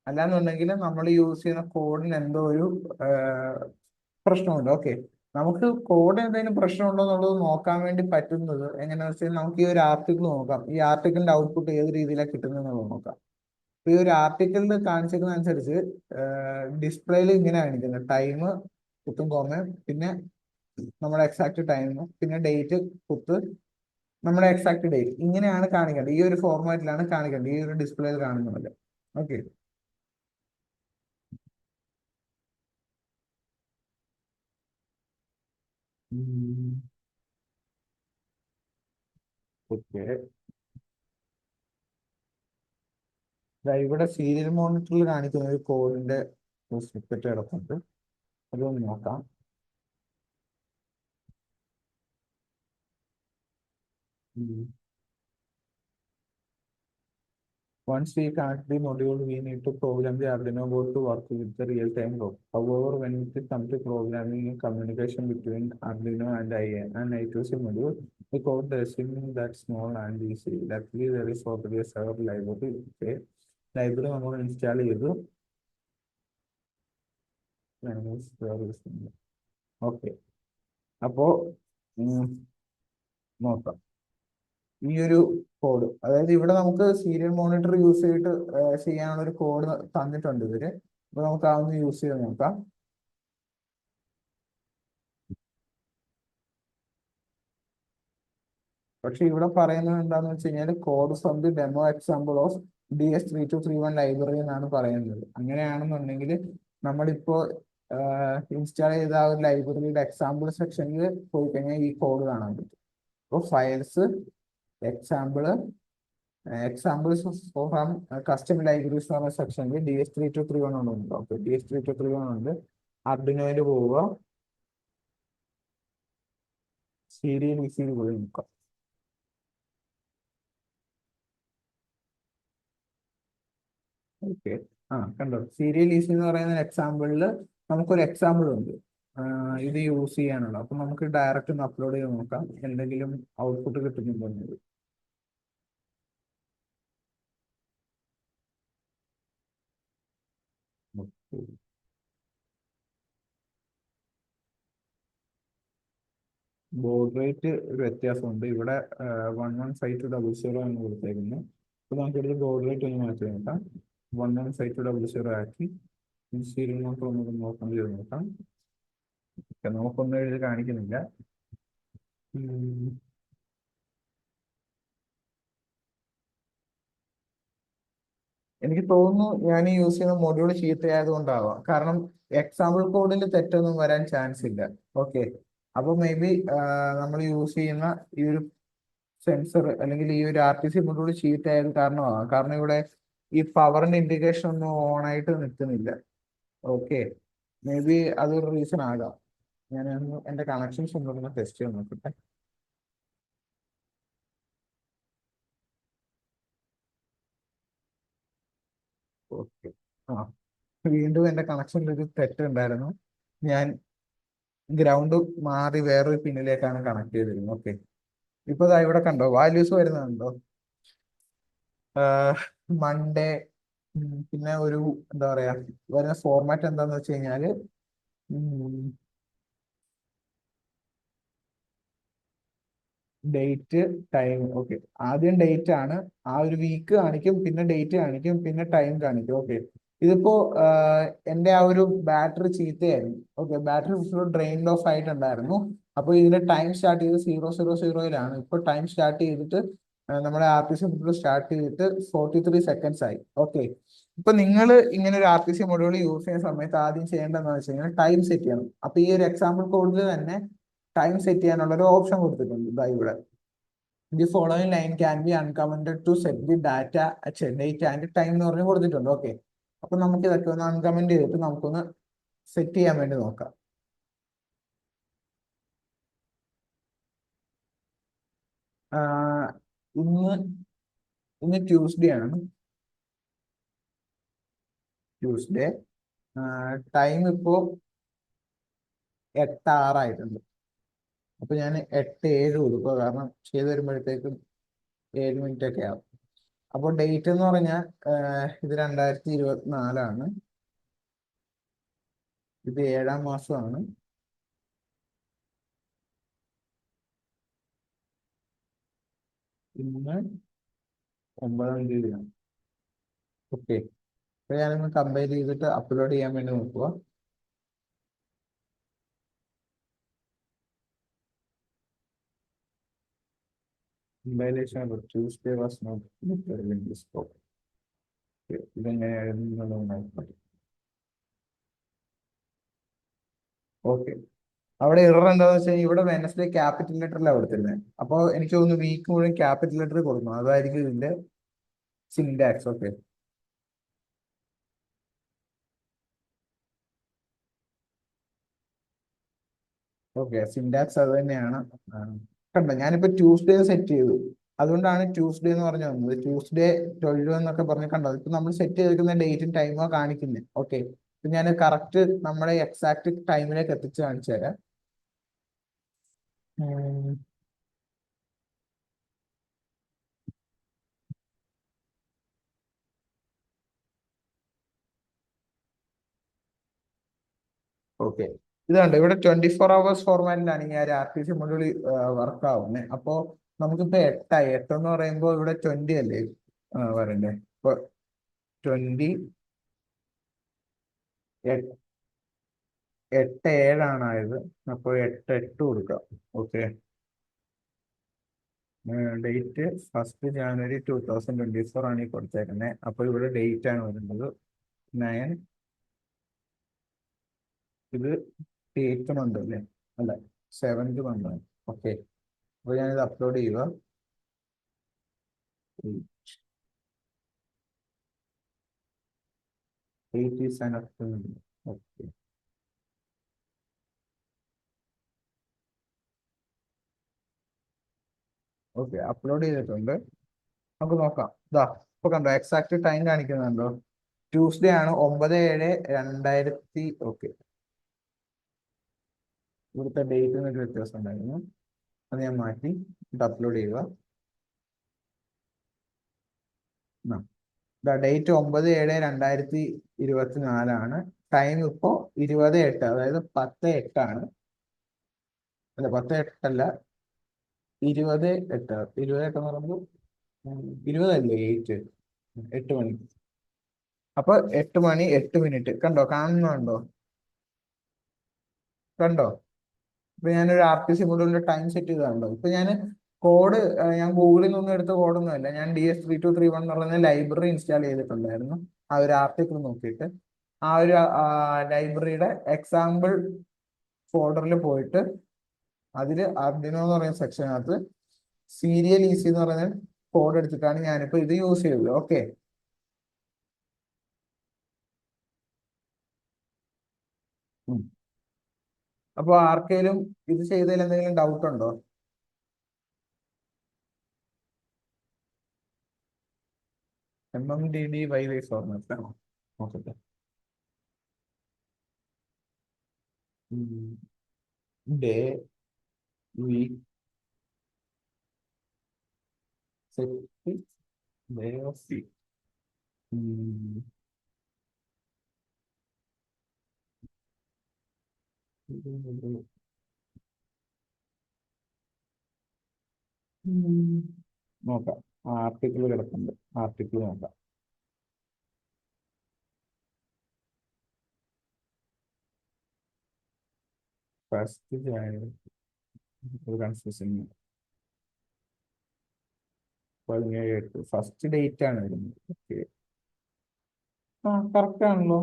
അല്ലാന്നുണ്ടെങ്കിൽ നമ്മൾ യൂസ് ചെയ്യുന്ന കോഡിന് എന്തോ ഒരു പ്രശ്നമുണ്ട്. ഓക്കെ, നമുക്ക് കോഡ് എന്തെങ്കിലും പ്രശ്നമുണ്ടോ എന്നുള്ളത് നോക്കാൻ വേണ്ടി പറ്റുന്നത് എങ്ങനെയാണെന്ന് വെച്ചാൽ നമുക്ക് ഈ ഒരു ആർട്ടിക്കിൾ നോക്കാം. ഈ ആർട്ടിക്കിളിന്റെ ഔട്ട്പുട്ട് ഏത് രീതിയിലാണ് കിട്ടുന്നത് എന്നുള്ളത് നോക്കാം. ഈ ഒരു ആർട്ടിക്കിളിൽ കാണിച്ചിരിക്കുന്ന അനുസരിച്ച് ഡിസ്പ്ലേയിൽ ഇങ്ങനെ കാണിക്കുന്നത് ടൈം കുത്തും കോമ, പിന്നെ നമ്മുടെ എക്സാക്ട് ടൈം, പിന്നെ ഡേറ്റ് കുത്ത്, നമ്മുടെ എക്സാക്ട് ഡേറ്റ്, ഇങ്ങനെയാണ് കാണിക്കേണ്ടത്. ഈ ഒരു ഫോർമാറ്റിലാണ് കാണിക്കേണ്ടത് ഈ ഒരു ഡിസ്പ്ലേയിൽ കാണുന്നത്. ഓക്കെ, ഓക്കെ, ഇവിടെ സീരിയൽ മോണിറ്ററിൽ കാണിക്കുന്ന ഒരു കോഡിന്റെ സ്നിപ്പറ്റ് കിടപ്പുണ്ട്. അതൊന്ന് നോക്കാം. Once we connect the module, we need to program the Arduino board to work with the real-time code. However, when it comes to programming and communication between Arduino and an I2C module, the code doesn't that small and easy. Luckily, there is already a server library. Okay, library നമ്മൾ install ചെയ്തു. Okay, അപ്പോ നോക്കാം ഈ ഒരു code. അതായത് ഇവിടെ നമുക്ക് serial monitor use ചെയ്തിട്ട് ചെയ്യാനുള്ള ഒരു കോഡ് തന്നിട്ടുണ്ട് ഇവര്. അപ്പൊ നമുക്ക് അതൊന്ന് യൂസ് ചെയ്ത് നോക്കാം. പക്ഷെ ഇവിടെ പറയുന്നത് എന്താണെന്ന് വെച്ച് കഴിഞ്ഞാൽ code from the demo example of DS3231 library എന്നാണ് പറയുന്നത്. അങ്ങനെയാണെന്നുണ്ടെങ്കിൽ നമ്മളിപ്പോ ഇൻസ്റ്റാൾ ചെയ്ത ആ ഒരു ലൈബ്രറിയുടെ എക്സാമ്പിൾ സെക്ഷനിൽ പോയി കഴിഞ്ഞാൽ ഈ കോഡ് കാണാൻ പറ്റും. അപ്പോൾ files example examples from custom libraries എന്ന് പറഞ്ഞ സെക്ഷനിൽ DS3231 ഉണ്ട്. ഓക്കെ, DS3231 ഉണ്ട്. അർഡിനോയിൽ പോവുക, സീരിയൽ ഈസിയിൽ പോയി നോക്കാം. ഓക്കെ, കണ്ടോ, സീരിയൽ ഈസി എന്ന് പറയുന്ന എക്സാമ്പിളിൽ നമുക്കൊരു എക്സാമ്പിൾ ഉണ്ട് ഇത് യൂസ് ചെയ്യാനുള്ള. അപ്പൊ നമുക്ക് ഡയറക്റ്റ് ഒന്ന് അപ്ലോഡ് ചെയ്ത് നോക്കാം എന്തെങ്കിലും ഔട്ട്പുട്ട് കിട്ടുന്നുണ്ടോ. ബോർഡ് റേറ്റ് ഒരു വ്യത്യാസമുണ്ട്. ഇവിടെ 115200 എന്ന് കൊടുത്തേക്കുന്നു. അപ്പൊ നമുക്ക് ഇവിടെ ബോർഡ് റേറ്റ് ഒന്ന് മാറ്റി നോക്കാം. 115200 ആക്കി സീരിയൽ നോട്ട് ഒന്നും നോക്കാൻ ചെയ്ത് നോക്കാം. നമുക്കൊന്നും എഴുതി കാണിക്കുന്നില്ല. എനിക്ക് തോന്നുന്നു ഞാൻ യൂസ് ചെയ്യുന്ന മൊഡ്യൂൾ ചീത്തയായതുകൊണ്ടാവാം. കാരണം എക്സാമ്പിൾ കോഡിൽ തെറ്റൊന്നും വരാൻ ചാൻസ് ഇല്ല. ഓക്കെ, അപ്പൊ മേ ബി നമ്മൾ യൂസ് ചെയ്യുന്ന ഈ ഒരു സെൻസർ അല്ലെങ്കിൽ ഈ ഒരു RTC മൊഡ്യൂൾ ചീത്തയായത് കാരണമാകാം. കാരണം ഇവിടെ ഈ പവറിന്റെ ഇൻഡിക്കേഷൻ ഒന്നും ഓൺ ആയിട്ട് നിൽക്കുന്നില്ല. ഓക്കെ, മേ ബി അതൊരു റീസൺ ആകാം. ഞാൻ എന്റെ കണക്ഷൻസ് ഒന്നും ടെസ്റ്റ് ചെയ്ത് നോക്കട്ടെ. ഓക്കെ, വീണ്ടും എന്റെ കണക്ഷനിൽ ഒരു തെറ്റുണ്ടായിരുന്നു. ഞാൻ ഗ്രൗണ്ട് മാറി വേറൊരു പിന്നിലേക്കാണ് കണക്ട് ചെയ്തിരുന്നത്. ഓക്കെ, ഇപ്പൊ ഇവിടെ കണ്ടോ വാല്യൂസ് വരുന്നുണ്ടോ. മൺഡേ, പിന്നെ ഒരു എന്താ പറയാ വരുന്ന ഫോർമാറ്റ് എന്താന്ന് വെച്ച് കഴിഞ്ഞാല് ഡേറ്റ് ടൈം. ഓക്കെ, ആദ്യം ഡേറ്റ് ആണ്, ആ ഒരു വീക്ക് കാണിക്കും, പിന്നെ ഡേറ്റ് കാണിക്കും, പിന്നെ ടൈം കാണിക്കും. ഓക്കെ, ഇതിപ്പോ എന്റെ ആ ഒരു ബാറ്ററി ചീത്തയായിരുന്നു. Okay, battery full drain off ആയിട്ടുണ്ടായിരുന്നു. അപ്പൊ ഇതിന്റെ ടൈം സ്റ്റാർട്ട് ചെയ്ത് 000 ഇപ്പൊ ടൈം സ്റ്റാർട്ട് ചെയ്തിട്ട് നമ്മുടെ RTC മൊഡ്യൂൾ സ്റ്റാർട്ട് ചെയ്തിട്ട് 43 സെക്കൻഡ്സ് ആയി. ഓക്കെ, ഇപ്പൊ നിങ്ങൾ ഇങ്ങനെ ഒരു RTC മൊഡ്യൂൾ യൂസ് ചെയ്യുന്ന സമയത്ത് ആദ്യം ചെയ്യേണ്ടതെന്ന് വെച്ച് കഴിഞ്ഞാൽ ടൈം സെറ്റ് ചെയ്യണം. അപ്പൊ ഈ ഒരു എക്സാമ്പിൾ കോഡിൽ തന്നെ ടൈം സെറ്റ് ചെയ്യാനുള്ള ഒരു ഓപ്ഷൻ കൊടുത്തിട്ടുണ്ട് ഇതാ ഇവിടെ. The following line can be uncommented to set the data date and time എന്ന് പറഞ്ഞ് കൊടുത്തിട്ടുണ്ട്. ഓക്കെ, അപ്പൊ നമുക്ക് ഇതൊക്കെ ഒന്ന് അൺകമന്റ് ചെയ്തിട്ട് നമുക്കൊന്ന് സെറ്റ് ചെയ്യാൻ വേണ്ടി നോക്കാം. ഇന്ന് ഇന്ന് ട്യൂസ്ഡേ ആണ്. ട്യൂസ്ഡേ ടൈം ഇപ്പോ 8:06 അപ്പൊ ഞാൻ 8:07 കൊടുക്കുക, കാരണം ചെയ്ത് വരുമ്പോഴത്തേക്കും 7 മിനിറ്റ് ഒക്കെ ആവും. അപ്പോൾ ഡേറ്റ് എന്ന് പറഞ്ഞാൽ ഇത് 2024, ഇത് 7-ാം മാസമാണ്. ഇന്ന് 9-ാം തീയതിയാണ്. ഓക്കെ, അപ്പൊ ഞാനൊന്ന് കമ്പയർ ചെയ്തിട്ട് അപ്ലോഡ് ചെയ്യാൻ വേണ്ടി നോക്കുക. Compilation Tuesday was not in this scope. ഇതെങ്ങനെയായിരുന്നു നോക്കാം. ഓക്കെ, അവിടെ എറർ എന്താന്ന് വെച്ചാൽ ഇവിടെ വെനസ്ഡേ ക്യാപിറ്റൽ ലെറ്ററിലാണ് കൊടുത്തിരുന്നത്. അപ്പോൾ എനിക്ക് തോന്നുന്നു വീക്ക് മുഴുവൻ ക്യാപിറ്റൽ ലെറ്റർ കൊടുക്കണം, അതായിരിക്കും ഇതിന്റെ സിൻടാക്സ്. ഓക്കെ. ഓക്കെ, സിൻടാക്സ് അത് തന്നെയാണ്. ആ, കണ്ടോ, ഞാനിപ്പോ ട്യൂസ്ഡേ സെറ്റ് ചെയ്തു, അതുകൊണ്ടാണ് ട്യൂസ്ഡേ എന്ന് പറഞ്ഞു വന്നത്. ട്യൂസ്ഡേ 12 എന്നൊക്കെ പറഞ്ഞ് കണ്ടോ, ഇപ്പൊ നമ്മൾ സെറ്റ് ചെയ്തിരിക്കുന്ന ഡേറ്റും ടൈമോ കാണിക്കുന്നത്. ഓക്കെ, ഇപ്പൊ ഞാൻ കറക്റ്റ് നമ്മുടെ എക്സാക്ട് ടൈമിലേക്ക് എത്തിച്ച് കാണിച്ചു തരാം. ഓക്കെ, ഇത് കണ്ടോ, ഇവിടെ 24 hours ഫോർമാറ്റിലാണ് ഈ ഒരു ആർട്ടിഫിഷ്യൽ മൊഡ്യൂൾ വർക്ക് ആവുന്നത്. അപ്പോ നമുക്കിപ്പോ 8 എന്ന് പറയുമ്പോൾ ഇവിടെ 20 അല്ലേ വരണ്ടേ? ഇപ്പൊ 20 8/7 ആയത്. അപ്പോൾ 8/8 കൊടുക്കാം. ഓക്കെ, ഡേറ്റ് 1 January 2024 ആണ് ഈ കൊടുത്തേക്കുന്നത്. അപ്പോൾ ഇവിടെ ഡേറ്റ് ആണ് വരുന്നത് 9. ഇത് 8th മന്ത് അല്ലേ? അല്ല, 7th മന്ത് ആണ്. ഓക്കെ, അപ്പോൾ ഞാനിത് അപ്ലോഡ് ചെയ്യുക. Date is an okay. Okay, upload ചെയ്തിട്ടുണ്ട്. നമുക്ക് നോക്കാം. ഇതാ, ഇപ്പൊ കണ്ടോ, എക്സാക്ട് ടൈം കാണിക്കുന്നുണ്ടോ? ട്യൂസ്ഡേ ആണ്, 9/7/2000. ഓക്കെ, ഇവിടുത്തെ ഡേറ്റിന് ഒരു വ്യത്യാസം ഉണ്ടായിരുന്നു, അത് ഞാൻ മാറ്റി. ഇത് അപ്ലോഡ് ചെയ്യുക. ഡേറ്റ് 9/7/2024 ടൈം ഇപ്പോ 20:08, അതായത് 10:08 ആണ്. അല്ല, 10:08 അല്ല, 20:08. 20:08 എന്ന് പറയുമ്പോൾ 20 അല്ലേ? 8 മണി. അപ്പൊ 8 മണി 8 മിനിറ്റ്. കണ്ടോ, കാണുന്നുണ്ടോ? കണ്ടോ, ഇപ്പൊ ഞാനൊരു ആർട്ടിസി മൊഡ്യൂളിന്റെ ടൈം സെറ്റ് ചെയ്താണല്ലോ. ഇപ്പൊ കോഡ് ഞാൻ ഗൂഗിളിൽ നിന്നും എടുത്ത കോഡൊന്നുമല്ല, ഞാൻ DS3231 എന്ന് പറയുന്ന ലൈബ്രറി ഇൻസ്റ്റാൾ ചെയ്തിട്ടുണ്ടായിരുന്നു. ആ ഒരു ആർട്ടിക്കിൾ നോക്കിയിട്ട് ആ ഒരു ലൈബ്രറിയുടെ എക്സാമ്പിൾ ഫോൾഡറിൽ പോയിട്ട് അതിൽ ആർഡിനോ എന്ന് പറയുന്ന സെക്ഷനകത്ത് സീരിയൽ ഈസി എന്ന് പറയുന്ന കോഡ് എടുത്തിട്ടാണ് ഞാനിപ്പോ ഇത് യൂസ് ചെയ്തത്. ഓക്കെ, അപ്പൊ ആർക്കെങ്കിലും ഇത് ചെയ്തതിൽ എന്തെങ്കിലും ഡൗട്ട് ഉണ്ടോ? MMDD ഫോർമാറ്റ് ആണോ? നോക്കട്ടെ. Day, week, set, day of week. നോക്കാം, ആർട്ടിക്കിൾ കിടക്കുന്നുണ്ട്, ആർട്ടിക്കിൾ നോക്കാം. ഫസ്റ്റ് ജാനുവരി, ഒരു കൺഫ്യൂഷൻ. 17/8 ഫസ്റ്റ് ഡേറ്റ് ആണ് വരുന്നത്. ഓക്കെ, ആ കറക്റ്റ് ആണല്ലോ.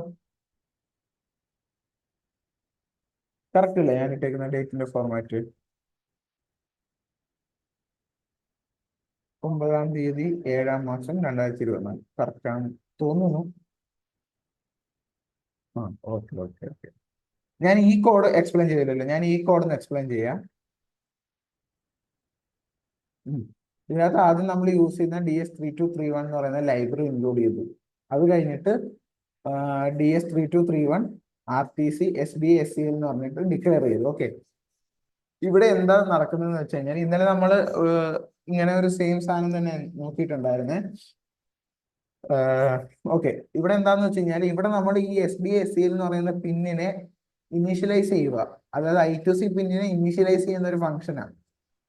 കറക്റ്റ് അല്ലേ ഞാൻ ഇട്ടേക്കുന്ന ഡേറ്റിന്റെ ഫോർമാറ്റ്? 9/7/2024 കറക്റ്റ് ആണ് തോന്നുന്നു. ആ, ഓക്കെ ഓക്കെ ഓക്കെ. ഞാൻ ഈ കോഡ് എക്സ്പ്ലെയിൻ ചെയ്തില്ലല്ലോ, ഞാൻ ഈ കോഡ് ഒന്ന് എക്സ്പ്ലെയിൻ ചെയ്യാം. ഇതിനകത്ത് ആദ്യം നമ്മൾ യൂസ് ചെയ്യുന്ന DS3231 എന്ന് പറയുന്ന ലൈബ്രറി ഇൻക്ലൂഡ് ചെയ്തു. അത് കഴിഞ്ഞിട്ട് DS3231 RTC/SDSCL എന്ന് പറഞ്ഞിട്ട് ഡിക്ലെയർ ചെയ്തു. ഓക്കെ, ഇവിടെ എന്താ നടക്കുന്നതെന്ന് വെച്ച് കഴിഞ്ഞാൽ ഇന്നലെ നമ്മൾ ഇങ്ങനെ ഒരു സെയിം സാധനം തന്നെ നോക്കിയിട്ടുണ്ടായിരുന്നേ. ഓക്കെ, ഇവിടെ എന്താന്ന് വെച്ച് കഴിഞ്ഞാൽ ഇവിടെ നമ്മൾ ഈ SDSCL എന്ന് പറയുന്ന പിന്നിനെ ഇനീഷ്യലൈസ് ചെയ്യുക, അതായത് I2C പിന്നിനെ ഇനീഷ്യലൈസ് ചെയ്യുന്ന ഒരു ഫംഗ്ഷനാണ്.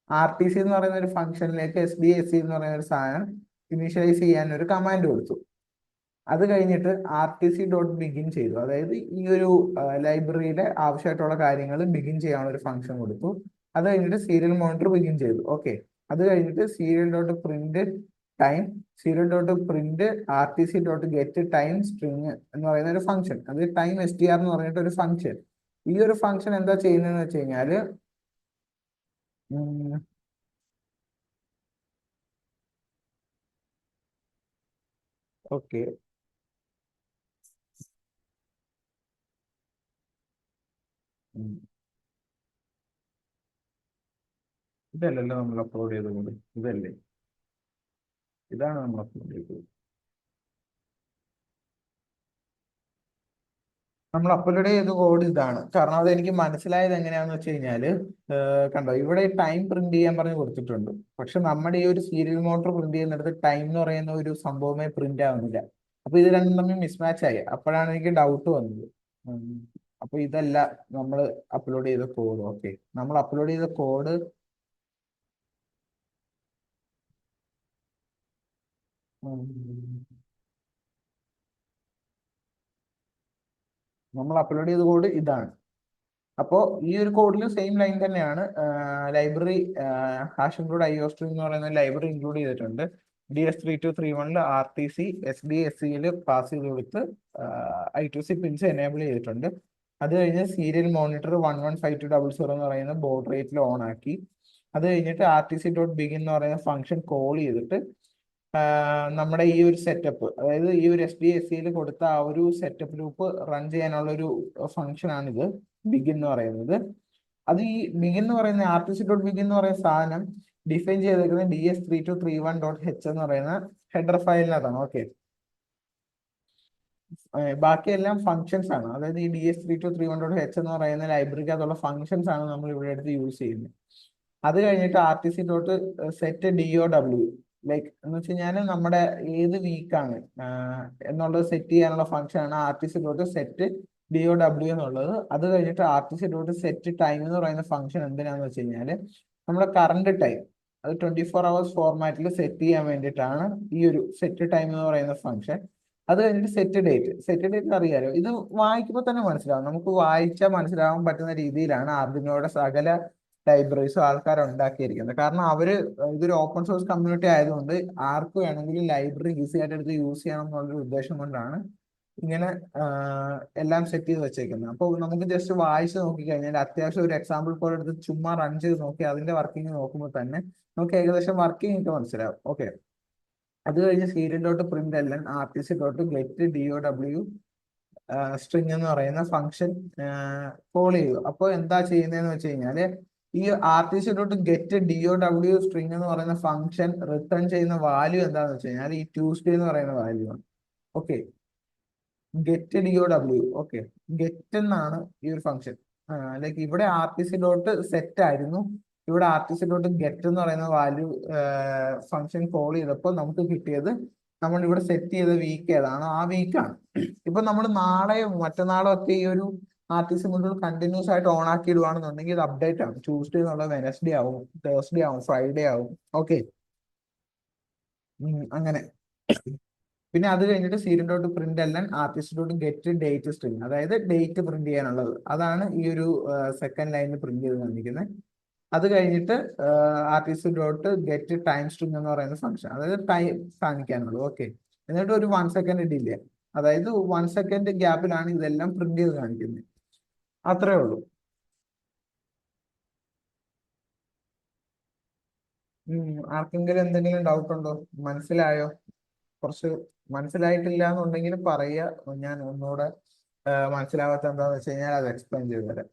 RTC എന്ന് പറയുന്ന ഒരു ഫംഗ്ഷനിലേക്ക് SDSC എന്ന് പറയുന്ന ഒരു സാധനം ഇനീഷ്യലൈസ് ചെയ്യാൻ ഒരു കമാൻഡ് കൊടുത്തു. അത് കഴിഞ്ഞിട്ട് RTC.begin ചെയ്തു, അതായത് ഈ ഒരു ലൈബ്രറിയിലെ ആവശ്യമായിട്ടുള്ള കാര്യങ്ങൾ ബിഗിൻ ചെയ്യാനുള്ള ഒരു ഫംഗ്ഷൻ കൊടുത്തു. അത് കഴിഞ്ഞിട്ട് സീരിയൽ മോണിറ്റർ ബിഗിൻ ചെയ്തു. ഓക്കെ, അത് കഴിഞ്ഞിട്ട് serial.print time, serial.print RTC.get time string എന്ന് പറയുന്ന ഒരു ഫംഗ്ഷൻ, അത് ടൈം STR എന്ന് പറഞ്ഞിട്ട് ഒരു ഫംഗ്ഷൻ. ഈ ഒരു ഫംഗ്ഷൻ എന്താ ചെയ്യുന്നതെന്ന് വെച്ച് കഴിഞ്ഞാല് ഓക്കെ, ഇതല്ലല്ലോ നമ്മൾ അപ്ലോഡ് ചെയ്തത്, ഇതല്ലേ, ഇതാണ് നമ്മൾ അപ്ലോഡ് ചെയ്തത്. നമ്മൾ അപ്ലോഡ് ചെയ്ത കോഡ് ഇതാണ്. കാരണം അത് എനിക്ക് മനസ്സിലായത് എങ്ങനെയാന്ന് വെച്ച് കഴിഞ്ഞാല്, കണ്ടോ ഇവിടെ ടൈം പ്രിന്റ് ചെയ്യാൻ പറഞ്ഞ് കൊടുത്തിട്ടുണ്ട്. പക്ഷെ നമ്മുടെ ഈ ഒരു സീരിയൽ മോട്ടർ പ്രിന്റ് ചെയ്യുന്നിടത്ത് ടൈം എന്ന് പറയുന്ന ഒരു സംഭവമേ പ്രിന്റ് ആവുന്നില്ല. അപ്പൊ ഇത് രണ്ടും തമ്മിൽ മിസ്മാച്ച് ആയി. അപ്പോഴാണ് എനിക്ക് ഡൗട്ട് വന്നത്. ഉം. അപ്പൊ ഇതല്ല നമ്മൾ അപ്ലോഡ് ചെയ്ത കോഡ്. ഓക്കെ, നമ്മൾ അപ്ലോഡ് ചെയ്ത കോഡ് നമ്മൾ അപ്ലോഡ് ചെയ്ത കോഡ് ഇതാണ്. അപ്പോൾ ഈ ഒരു കോഡിൽ സെയിം ലൈൻ തന്നെയാണ്. Library hash include I O string എന്ന് പറയുന്ന ലൈബ്രറി ഇൻക്ലൂഡ് ചെയ്തിട്ടുണ്ട്. DS3231 RTC SDSCയിൽ പാസ് ചെയ്ത് കൊടുത്ത് I2C പിൻസ് എനേബിൾ ചെയ്തിട്ടുണ്ട്. അത് കഴിഞ്ഞ് സീരിയൽ മോണിറ്റർ 115200 എന്ന് പറയുന്ന ബോർഡ് റേറ്റിൽ ഓൺ ആക്കി. അത് കഴിഞ്ഞിട്ട് RTC.begin എന്ന് പറയുന്ന ഫംഗ്ഷൻ കോൾ ചെയ്തിട്ട് നമ്മുടെ ഈ ഒരു സെറ്റപ്പ്, അതായത് ഈ ഒരു SDSCയിൽ കൊടുത്ത ആ ഒരു സെറ്റപ്പ് ലൂപ്പ് റൺ ചെയ്യാനുള്ള ഒരു ഫംഗ്ഷൻ ആണിത് ബിഗിൻ എന്ന് പറയുന്നത്. അത് ഈ ബിഗിൻ എന്ന് പറയുന്ന RTC.begin എന്ന് പറയുന്ന സാധനം ഡിഫൈൻ ചെയ്തേക്കുന്നത് DS3231.h എന്ന് പറയുന്ന ഹെഡർ ഫയലിനകത്താണ്. ഓക്കെ, ബാക്കിയെല്ലാം ഫങ്ഷൻസ് ആണ്. അതായത് ഈ DS3231.h എന്ന് പറയുന്ന ലൈബ്രറിക്കകത്തുള്ള ഫങ്ഷൻസ് ആണ് നമ്മൾ ഇവിടെ എടുത്ത് യൂസ് ചെയ്യുന്നത്. അത് കഴിഞ്ഞിട്ട് RTC.set.DOW, ലൈക്ക് എന്ന് വെച്ച് കഴിഞ്ഞാൽ നമ്മുടെ ഏത് വീക്കാണ് എന്നുള്ളത് സെറ്റ് ചെയ്യാനുള്ള ഫംഗ്ഷൻ ആണ് RTC.set.DOW എന്നുള്ളത്. അത് കഴിഞ്ഞിട്ട് RTC.setTime എന്ന് പറയുന്ന ഫംഗ്ഷൻ എന്തിനാന്ന് വെച്ച് കഴിഞ്ഞാല് നമ്മുടെ കറണ്ട് ടൈം അത് 24 hours ഫോർമാറ്റിൽ സെറ്റ് ചെയ്യാൻ വേണ്ടിയിട്ടാണ് ഈ ഒരു സെറ്റ് ടൈം എന്ന് പറയുന്ന ഫംഗ്ഷൻ. അത് കഴിഞ്ഞിട്ട് സെറ്റ് ഡേറ്റ് അറിയാലോ, ഇത് വായിക്കുമ്പോൾ തന്നെ മനസ്സിലാവും. നമുക്ക് വായിച്ചാൽ മനസ്സിലാവാൻ പറ്റുന്ന രീതിയിലാണ് ആർഡിനോയുടെ സകല ലൈബ്രറീസും ആൾക്കാർ ഉണ്ടാക്കിയിരിക്കുന്നത്. കാരണം അവര് ഇതൊരു ഓപ്പൺ സോഴ്സ് കമ്മ്യൂണിറ്റി ആയതുകൊണ്ട് ആർക്ക് വേണമെങ്കിലും ലൈബ്രറി ഈസി ആയിട്ട് എടുത്ത് യൂസ് ചെയ്യണം എന്നുള്ളൊരു ഉദ്ദേശം കൊണ്ടാണ് ഇങ്ങനെ എല്ലാം സെറ്റ് ചെയ്ത് വെച്ചേക്കുന്നത്. അപ്പോൾ നമുക്ക് ജസ്റ്റ് വായിച്ച് നോക്കിക്കഴിഞ്ഞാൽ അത്യാവശ്യം ഒരു എക്സാമ്പിൾ കോഡ് എടുത്ത് ചുമ്മാ റൺ ചെയ്ത് നോക്കി അതിന്റെ വർക്കിംഗ് നോക്കുമ്പോൾ തന്നെ നമുക്ക് ഏകദേശം വർക്കിംഗ് ഒക്കെ മനസ്സിലാവും. ഓക്കെ, അത് കഴിഞ്ഞ് serial.println RTC.get.DOW സ്ട്രിങ് എന്ന് പറയുന്ന ഫംഗ്ഷൻ കോൾ ചെയ്തു. അപ്പോൾ എന്താ ചെയ്യുന്നതെന്ന് വെച്ച് കഴിഞ്ഞാല് ഈ RTC.get.DOW സ്ട്രിങ് എന്ന് പറയുന്ന ഫംഗ്ഷൻ റിട്ടേൺ ചെയ്യുന്ന വാല്യൂ എന്താന്ന് വെച്ച് കഴിഞ്ഞാൽ ഈ ട്യൂസ്ഡേ എന്ന് പറയുന്ന വാല്യൂ ആണ്. Okay, get.DOW. ഓക്കെ, ഗെറ്റ് എന്നാണ് ഈ ഒരു ഫംഗ്ഷൻ. ലൈക്ക് ഇവിടെ RTC.set ആയിരുന്നു, ഇവിടെ RTC.get എന്ന് പറയുന്ന വാല്യൂ ഫംഗ്ഷൻ കോൾ ചെയ്തപ്പോൾ നമുക്ക് കിട്ടിയത് നമ്മൾ ഇവിടെ സെറ്റ് ചെയ്ത വീക്ക് ഏതാണോ ആ വീക്കാണ്. ഇപ്പൊ നമ്മൾ നാളെയോ മറ്റന്നാളോ ഒക്കെ ഈ ഒരു RTC മൊഡ്യൂൾ കണ്ടിന്യൂസ് ആയിട്ട് ഓൺ ആക്കി ഇടുവാണെന്നുണ്ടെങ്കിൽ ഇത് അപ്ഡേറ്റ് ആവും. ട്യൂസ്ഡേ എന്നുള്ള വെനസ്ഡേ ആവും, തേഴ്സ്ഡേ ആവും, ഫ്രൈഡേ ആവും. ഓക്കെ, അങ്ങനെ. പിന്നെ അത് കഴിഞ്ഞിട്ട് serial.println RTC.get.date സ്ട്രിങ്, അതായത് ഡേറ്റ് പ്രിന്റ് ചെയ്യാനുള്ളത്, അതാണ് ഈ ഒരു സെക്കൻഡ് ലൈനിൽ പ്രിന്റ് ചെയ്ത് കാണിക്കുന്നത്. അത് കഴിഞ്ഞിട്ട് RTC.get.time സ്ട്രിങ് എന്ന് പറയുന്ന ഫംഗ്ഷൻ, അതായത് ടൈം കാണിക്കാനുള്ളത്. ഓക്കെ, എന്നിട്ട് ഒരു 1 സെക്കൻഡ് ഡിലേ, അതായത് 1 സെക്കൻഡ് ഗ്യാപ്പിലാണ് ഇതെല്ലാം പ്രിന്റ് ചെയ്ത് കാണിക്കുന്നത്. അത്രേ ഉള്ളൂ. ആർക്കെങ്കിലും എന്തെങ്കിലും ഡൗട്ട് ഉണ്ടോ? മനസ്സിലായോ? കുറച്ച് മനസ്സിലായിട്ടില്ല എന്നുണ്ടെങ്കിൽ പറയുക, ഞാൻ ഒന്നുകൂടെ മനസ്സിലാവാത്ത എന്താന്ന് വെച്ച് കഴിഞ്ഞാൽ അത് എക്സ്പ്ലെയിൻ ചെയ്തു തരാം.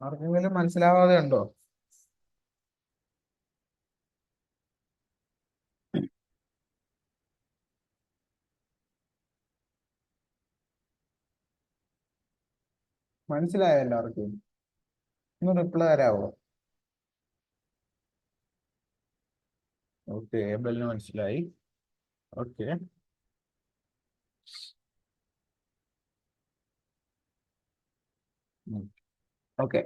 ആർക്കെങ്കിലും മനസ്സിലാവാതെ ഉണ്ടോ? മനസ്സിലായോ എല്ലാവർക്കും? ഒന്ന് റിപ്ലൈ തരാവോ? ഓക്കെ, ഏബലിന് മനസ്സിലായി. Okay, okay.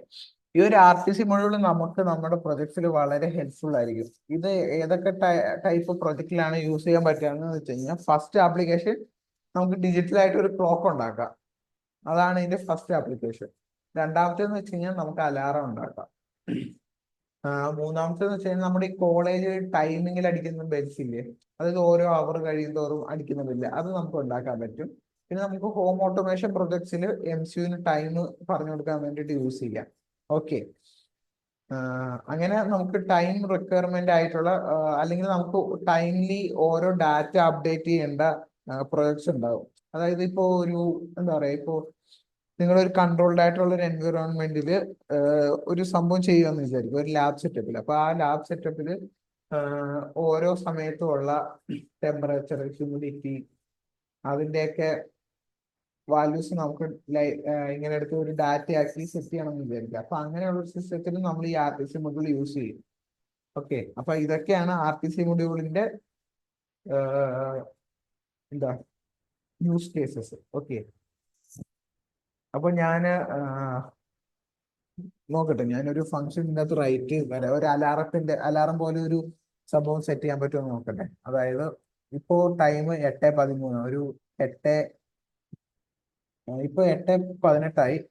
ഈ ഒരു RTC മൊഡ്യൂൾ നമുക്ക് നമ്മുടെ പ്രൊജക്ട്സിൽ വളരെ ഹെൽപ്ഫുൾ ആയിരിക്കും. ഇത് ഏതൊക്കെ ടൈപ്പ് പ്രൊജക്റ്റിലാണ് യൂസ് ചെയ്യാൻ പറ്റുകയെന്ന് വെച്ച് കഴിഞ്ഞാൽ, ഫസ്റ്റ് ആപ്ലിക്കേഷൻ നമുക്ക് ഡിജിറ്റൽ ആയിട്ട് ഒരു ക്ലോക്ക് ഉണ്ടാക്കാം. അതാണ് ഇതിന്റെ ഫസ്റ്റ് ആപ്ലിക്കേഷൻ. രണ്ടാമത്തേന്ന് വെച്ച് കഴിഞ്ഞാൽ നമുക്ക് അലാറം ഉണ്ടാക്കാം. മൂന്നാമത്തേന്ന് വെച്ച് കഴിഞ്ഞാൽ നമ്മുടെ ഈ കോളേജ് ടൈമിങ്ങിൽ അടിക്കുന്ന ബെൽസ് ഇല്ലേ, അതായത് ഓരോ അവർ കഴിയുന്തോറും അടിക്കുന്ന ബെല്ല്, അത് നമുക്ക് ഉണ്ടാക്കാൻ പറ്റും. പിന്നെ നമുക്ക് ഹോം ഓട്ടോമേഷൻ പ്രൊജക്ട്സിൽ MCUവിന് ടൈം പറഞ്ഞു കൊടുക്കാൻ വേണ്ടിയിട്ട് യൂസ് ചെയ്യാം. ഓക്കെ. അങ്ങനെ നമുക്ക് ടൈം റിക്വയർമെന്റ് ആയിട്ടുള്ള അല്ലെങ്കിൽ നമുക്ക് ടൈംലി ഓരോ ഡാറ്റ അപ്ഡേറ്റ് ചെയ്യേണ്ട പ്രൊജക്ട്സ് ഉണ്ടാവും. അതായത് ഇപ്പോ ഒരു എന്താ പറയാ, ഇപ്പോ നിങ്ങളൊരു കൺട്രോൾഡ് ആയിട്ടുള്ള ഒരു എൻവിറോൺമെന്റിൽ ഒരു സംഭവം ചെയ്യുകയെന്ന് വിചാരിക്കും, ഒരു ലാബ് സെറ്റപ്പിൽ. അപ്പൊ ആ ലാബ് സെറ്റപ്പിൽ ഓരോ സമയത്തുമുള്ള ടെമ്പറേച്ചർ, ഹ്യൂമിഡിറ്റി, അതിന്റെയൊക്കെ വാല്യൂസ് നമുക്ക് ഇങ്ങനെ എടുത്ത് ഒരു ഡാറ്റ ആക്കി സെറ്റ് ചെയ്യണമെന്ന് വിചാരിക്കുക. അപ്പൊ അങ്ങനെയുള്ള ഒരു സിസ്റ്റത്തിൽ നമ്മൾ ഈ RTC മൊഡ്യൂൾ യൂസ് ചെയ്യും. ഓക്കെ. അപ്പൊ ഇതൊക്കെയാണ് RTC മൊഡ്യൂളിന്റെ എന്താ യൂസ് കേസസ്. ഓക്കെ. അപ്പൊ ഞാന് നോക്കട്ടെ, ഞാനൊരു ഫംഗ്ഷൻ ഇതിനകത്ത് റൈറ്റ് വരാം. ഒരു അലാറം പോലെ ഒരു സംഭവം സെറ്റ് ചെയ്യാൻ പറ്റുമോ നോക്കട്ടെ. അതായത് ഇപ്പോ ടൈം 8:13, ഒരു 8 ഇപ്പൊ 8:18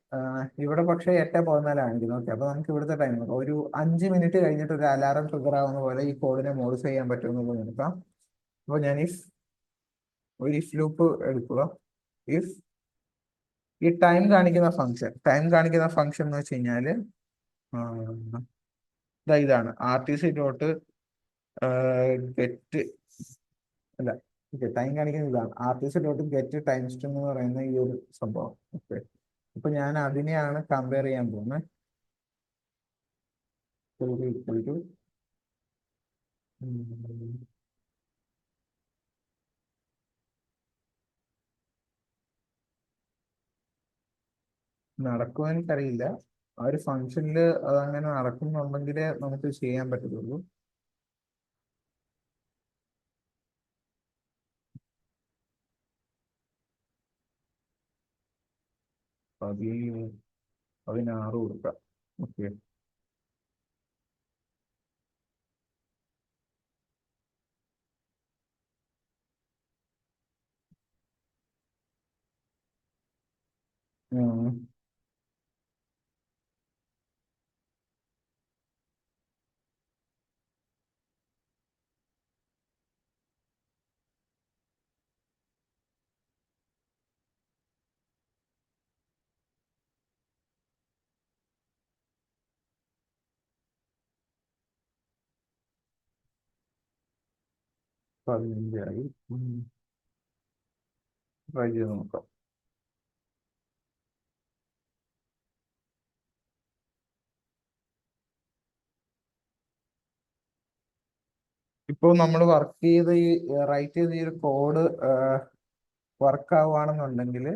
ഇവിടെ പക്ഷേ 8:14 കാണിക്കുന്നു. ഓക്കെ. അപ്പൊ നമുക്ക് ഇവിടുത്തെ ടൈം ഒരു 5 മിനിറ്റ് കഴിഞ്ഞിട്ട് ഒരു അലാറം ട്രിഗർ ആവുന്ന പോലെ ഈ കോഡിനെ മോഡിഫൈ ചെയ്യാൻ പറ്റുമെന്നുള്ളത് നോക്കാം. അപ്പൊ ഞാൻ ഒരു ഇഫ് ലൂപ്പ് എടുക്കുക. ഇഫ് ഈ ടൈം കാണിക്കുന്ന ഫംഗ്ഷൻ എന്ന് വെച്ച് കഴിഞ്ഞാല് ഇതാണ് RTC ഗെറ്റ് അല്ല, ഓക്കെ, ടൈം കാണിക്കുന്ന ഇതാണ് RTC.get ടൈം സ്ട്രിംഗ് എന്ന് പറയുന്ന ഈ ഒരു സംഭവം. ഓക്കെ. അപ്പൊ ഞാൻ അതിനെയാണ് കമ്പയർ ചെയ്യാൻ പോകുന്നത്. ഈക്വൽ ടു നടക്കുമോ എനിക്കറിയില്ല. ആ ഒരു ഫംഗ്ഷനിൽ അതങ്ങനെ നടക്കുന്നുണ്ടെങ്കിലേ നമുക്ക് ചെയ്യാൻ പറ്റത്തുള്ളൂ. പതി- 16 കൊടുക്കാം. ഓക്കെ. പതിനഞ്ചായി. ട്രൈ ചെയ്ത് നോക്കാം. ഇപ്പോൾ നമ്മൾ റൈറ്റ് ചെയ്ത ഈ ഒരു കോഡ് വർക്ക് ആവുകയാണെന്നുണ്ടെങ്കിൽ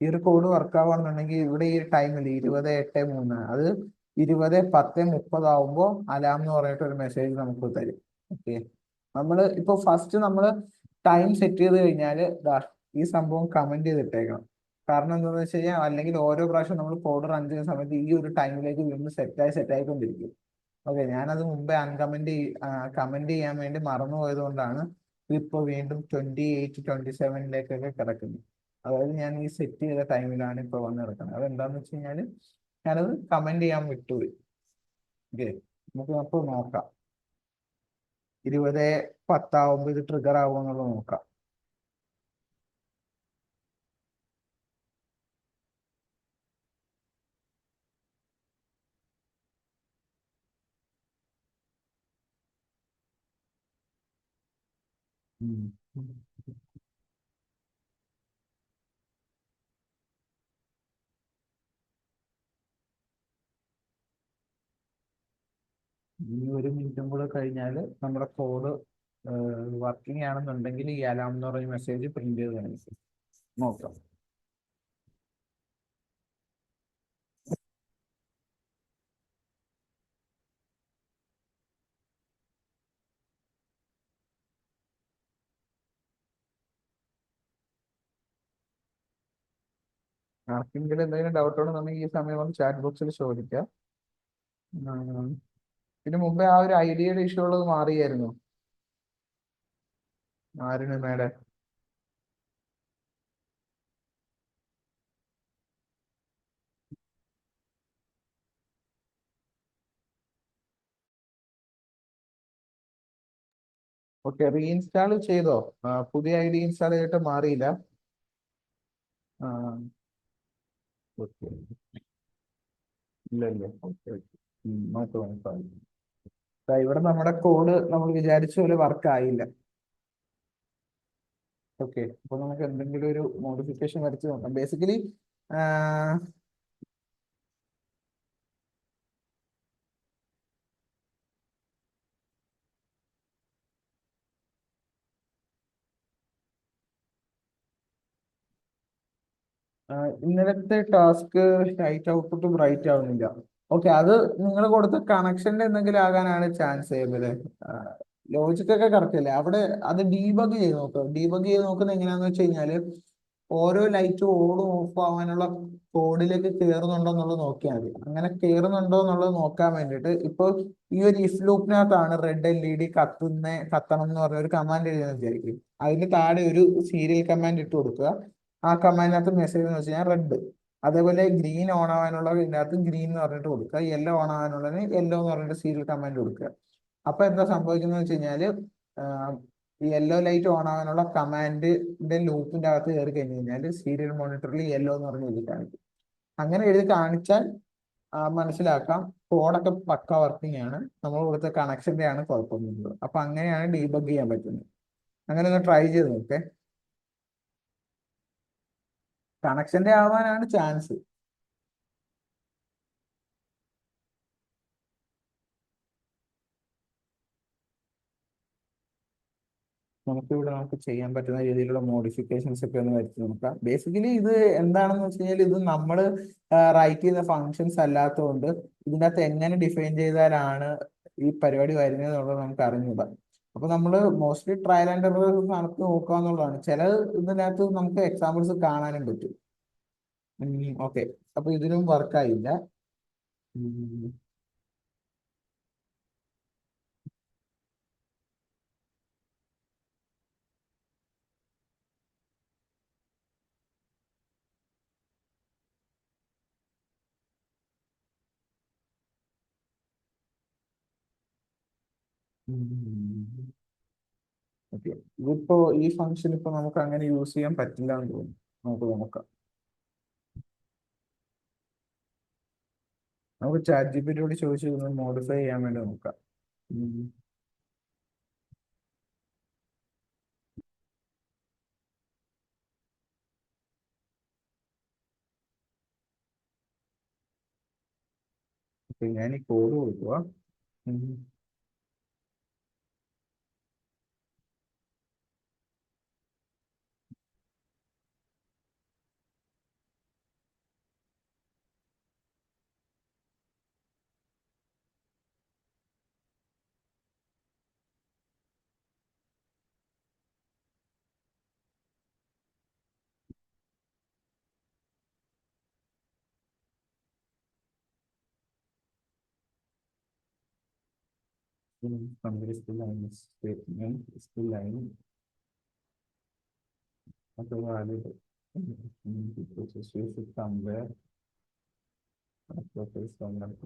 ഈ ഒരു കോഡ് വർക്ക് ആവുകയാണെന്നുണ്ടെങ്കിൽ ഇവിടെ ഈ ടൈമിൽ 20:08:03 അത് 20:10:30 ആവുമ്പോൾ അലാം എന്ന് പറഞ്ഞിട്ട് ഒരു മെസ്സേജ് നമുക്ക് തരും. ഓക്കെ. നമ്മൾ ടൈം സെറ്റ് ചെയ്ത് കഴിഞ്ഞാൽ ഈ സംഭവം കമന്റ് ചെയ്തിട്ടേക്കണം. കാരണം എന്താണെന്ന് വെച്ച് കഴിഞ്ഞാൽ അല്ലെങ്കിൽ ഓരോ പ്രാവശ്യം നമ്മൾ കോഡ് റൺ ചെയ്യുന്ന സമയത്ത് ഈ ഒരു ടൈമിലേക്ക് വീണ്ടും സെറ്റായിക്കൊണ്ടിരിക്കും. ഓക്കെ. ഞാനത് മുമ്പേ കമന്റ് ചെയ്യാൻ വേണ്ടി മറന്നുപോയത് കൊണ്ടാണ് ഇതിപ്പോ വീണ്ടും 28:27 കിടക്കുന്നത്. അതായത് ഞാൻ ഈ സെറ്റ് ചെയ്ത ടൈമിലാണ് ഇപ്പൊ വന്ന് കിടക്കുന്നത്. അതെന്താന്ന് വെച്ച് കഴിഞ്ഞാല് ഞാനത് കമന്റ് ചെയ്യാൻ വിട്ടുപോയി. ഓക്കെ. നമുക്ക് അപ്പോൾ നോക്കാം 20:10 ഇത് ട്രിഗർ ആവുമോ എന്നുള്ളത് നോക്കാം. ഉം. ഈ ഒരു മിനിറ്റും കൂടെ കഴിഞ്ഞാൽ നമ്മുടെ കോഡ് വർക്കിംഗ് ആണെന്നുണ്ടെങ്കിൽ ഈ അലാം എന്ന് പറയുന്ന മെസ്സേജ് പ്രിന്റ് ചെയ്ത് കാണിക്കും. നോക്കാം. ആർക്കെങ്കിലും എന്തെങ്കിലും ഡൗട്ട് ഉണ്ടെന്നുണ്ടെങ്കിൽ ഈ സമയം നമുക്ക് ചാറ്റ് ബോക്സിൽ ചോദിക്കാം. ഉം. ഇതിനു മുമ്പേ ആ ഒരു ഐഡിയയുടെ ഇഷ്യൂ ഉള്ളത് മാറിയായിരുന്നു. ആരുടെ മേലെ? ഓക്കെ, റീഇൻസ്റ്റാൾ ചെയ്തോ? പുതിയ ഐ ഡി ഇൻസ്റ്റാൾ ചെയ്തിട്ട് മാറിയില്ല. ആ, ഓക്കെ. ഇല്ല ഇല്ല, ഓക്കെ ഓക്കെ. നോക്കാം നോക്കാം. ഇവിടെ നമ്മുടെ കോഡ് നമ്മൾ വിചാരിച്ച പോലെ വർക്ക് ആയില്ല. ഓക്കെ, അപ്പൊ നമുക്ക് എന്തെങ്കിലും ഒരു മോഡിഫിക്കേഷൻ വരച്ച് നോക്കാം. ബേസിക്കലി ഇന്നലത്തെ ടാസ്ക് ലൈറ്റ് ഔട്ട്പുട്ട് ബ്രൈറ്റ് ആവുന്നില്ല. ഓക്കെ, അത് നിങ്ങൾ കൊടുത്ത കണക്ഷന്റെ എന്തെങ്കിലും ആകാനാണ് ചാൻസ് ചെയ്യുന്നത്. ലോജിക് ഒക്കെ കറക്റ്റ് അല്ലേ അവിടെ? അത് ഡീബഗ് ചെയ്ത് നോക്കുക. ഡീബഗ് ചെയ്ത് നോക്കുന്നത് എങ്ങനെയാന്ന് വെച്ച് കഴിഞ്ഞാല് ഓരോ ലൈറ്റും ഓണും ഓഫ് ആവാനുള്ള കോഡിലേക്ക് കയറുന്നുണ്ടോ എന്നുള്ളത് നോക്കിയാൽ മതി. അങ്ങനെ കയറുന്നുണ്ടോ എന്നുള്ളത് നോക്കാൻ വേണ്ടിയിട്ട് ഇപ്പൊ ഈ ഒരു ഇഫ് ലൂപ്പിനകത്താണ് റെഡ് എൽ ഇ ഡി കത്തണം എന്ന് പറഞ്ഞ ഒരു കമാൻഡ് എഴുതുന്നത് വിചാരിക്കും. അതിന്റെ താഴെ ഒരു സീരിയൽ കമാൻഡ് ഇട്ട് കൊടുക്കുക. ആ കമാൻഡിനകത്ത് മെസ്സേജ് എന്ന് വെച്ച് കഴിഞ്ഞാൽ റെഡ്. അതേപോലെ ഗ്രീൻ ഓൺ ആവാനുള്ളത് ഇതിനകത്ത് ഗ്രീൻ എന്ന് പറഞ്ഞിട്ട് കൊടുക്കുക. യെല്ലോ ഓൺ ആവാനുള്ളതിന് യെല്ലോ എന്ന് പറഞ്ഞിട്ട് സീരിയൽ കമാൻഡ് കൊടുക്കുക. അപ്പൊ എന്താ സംഭവിക്കുന്നത് വെച്ച് കഴിഞ്ഞാല് ഈ യെല്ലോ ലൈറ്റ് ഓൺ ആവാനുള്ള കമാൻഡിന്റെ ലൂപ്പിന്റെ അകത്ത് കയറി കഴിഞ്ഞ് കഴിഞ്ഞാൽ സീരിയൽ മോണിറ്ററിൽ യെല്ലോ എന്ന് പറഞ്ഞ് എഴുതി കാണിക്കും. അങ്ങനെ എഴുതി കാണിച്ചാൽ മനസ്സിലാക്കാം കോഡൊക്കെ പക്ക വർക്കിംഗ് ആണ്, നമ്മൾ കൊടുത്ത കണക്ഷന്റെ ആണ് കുഴപ്പമൊന്നുമില്ല. അപ്പൊ അങ്ങനെയാണ് ഡീബഗ് ചെയ്യാൻ പറ്റുന്നത്. അങ്ങനെ ഒന്ന് ട്രൈ ചെയ്ത് നോക്കേ. കണക്ഷന്റെ ആവാനാണ് ചാൻസ്. നമുക്ക് ചെയ്യാൻ പറ്റുന്ന രീതിയിലുള്ള മോഡിഫിക്കേഷൻസ് ഒക്കെ ഒന്ന് വരുത്തി നോക്കാം. ബേസിക്കലി ഇത് എന്താണെന്ന് വെച്ച് കഴിഞ്ഞാൽ ഇത് നമ്മൾ റൈറ്റ് ചെയ്യുന്ന ഫങ്ഷൻസ് അല്ലാത്തതുകൊണ്ട് ഇതിൻ്റെ അകത്ത് എങ്ങനെ ഡിഫൈൻ ചെയ്താലാണ് ഈ പരിപാടി വരുന്നത് എന്നുള്ളത് നമുക്ക് അറിഞ്ഞൂടാ. അപ്പൊ നമ്മൾ മോസ്റ്റ്ലി ട്രയൽ ആൻഡ് എറർ നടത്തി നോക്കുക എന്നുള്ളതാണ്. ചില ഇതിനകത്ത് നമുക്ക് എക്സാമ്പിൾസ് കാണാനും പറ്റും. ഓക്കെ, അപ്പൊ ഇതിനും വർക്കായില്ല. ഓക്കെ, ഇതിപ്പോ ഈ ഫംഗ്ഷൻ ഇപ്പൊ നമുക്ക് അങ്ങനെ യൂസ് ചെയ്യാൻ പറ്റില്ല എന്ന് തോന്നുന്നു. നമുക്ക് നോക്കാം. നമുക്ക് ചാറ്റ് ജി പി ടിയോട് ചോദിച്ചു മോഡിഫൈ ചെയ്യാൻ വേണ്ടി നോക്കാം. ഉം. ഓക്കെ, ഞാൻ ഈ കോഡ് കൊടുക്കുക. Somewhere is the line statement is the line of the valid process should somewhere somewhere.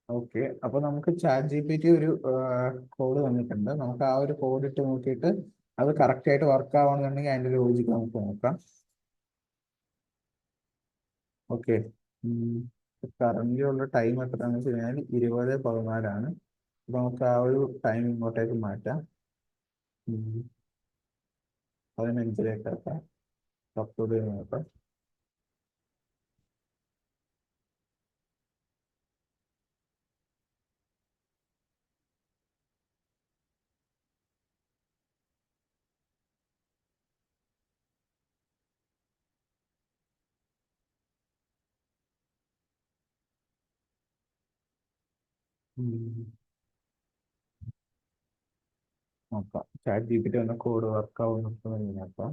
Okay, അപ്പൊ നമുക്ക് ചാറ്റ് ജി പി ടി ഒരു കോഡ് തന്നിട്ടുണ്ട്. നമുക്ക് ആ ഒരു കോഡ് ഇട്ട് നോക്കിയിട്ട് അത് കറക്റ്റ് ആയിട്ട് വർക്ക് ആവണമെന്നുണ്ടെങ്കിൽ അതിന്റെ ലോജിക്ക് നമുക്ക് നോക്കാം. ഓക്കെ, കറന്റ് ഉള്ള ടൈം എത്രയാണെന്ന് വെച്ച് കഴിഞ്ഞാൽ 20:14. അപ്പൊ നമുക്ക് ആ ഒരു ടൈം ഇങ്ങോട്ടേക്ക് മാറ്റാം. 15ലേക്ക് ആക്കാം. അപ്ലോഡ് ചെയ്ത് നോക്കാം. ഉം. നോക്കാം ചാറ്റ് ജി പി ടി വന്ന കോഡ് വർക്ക് ആവുന്നു നോക്കാം.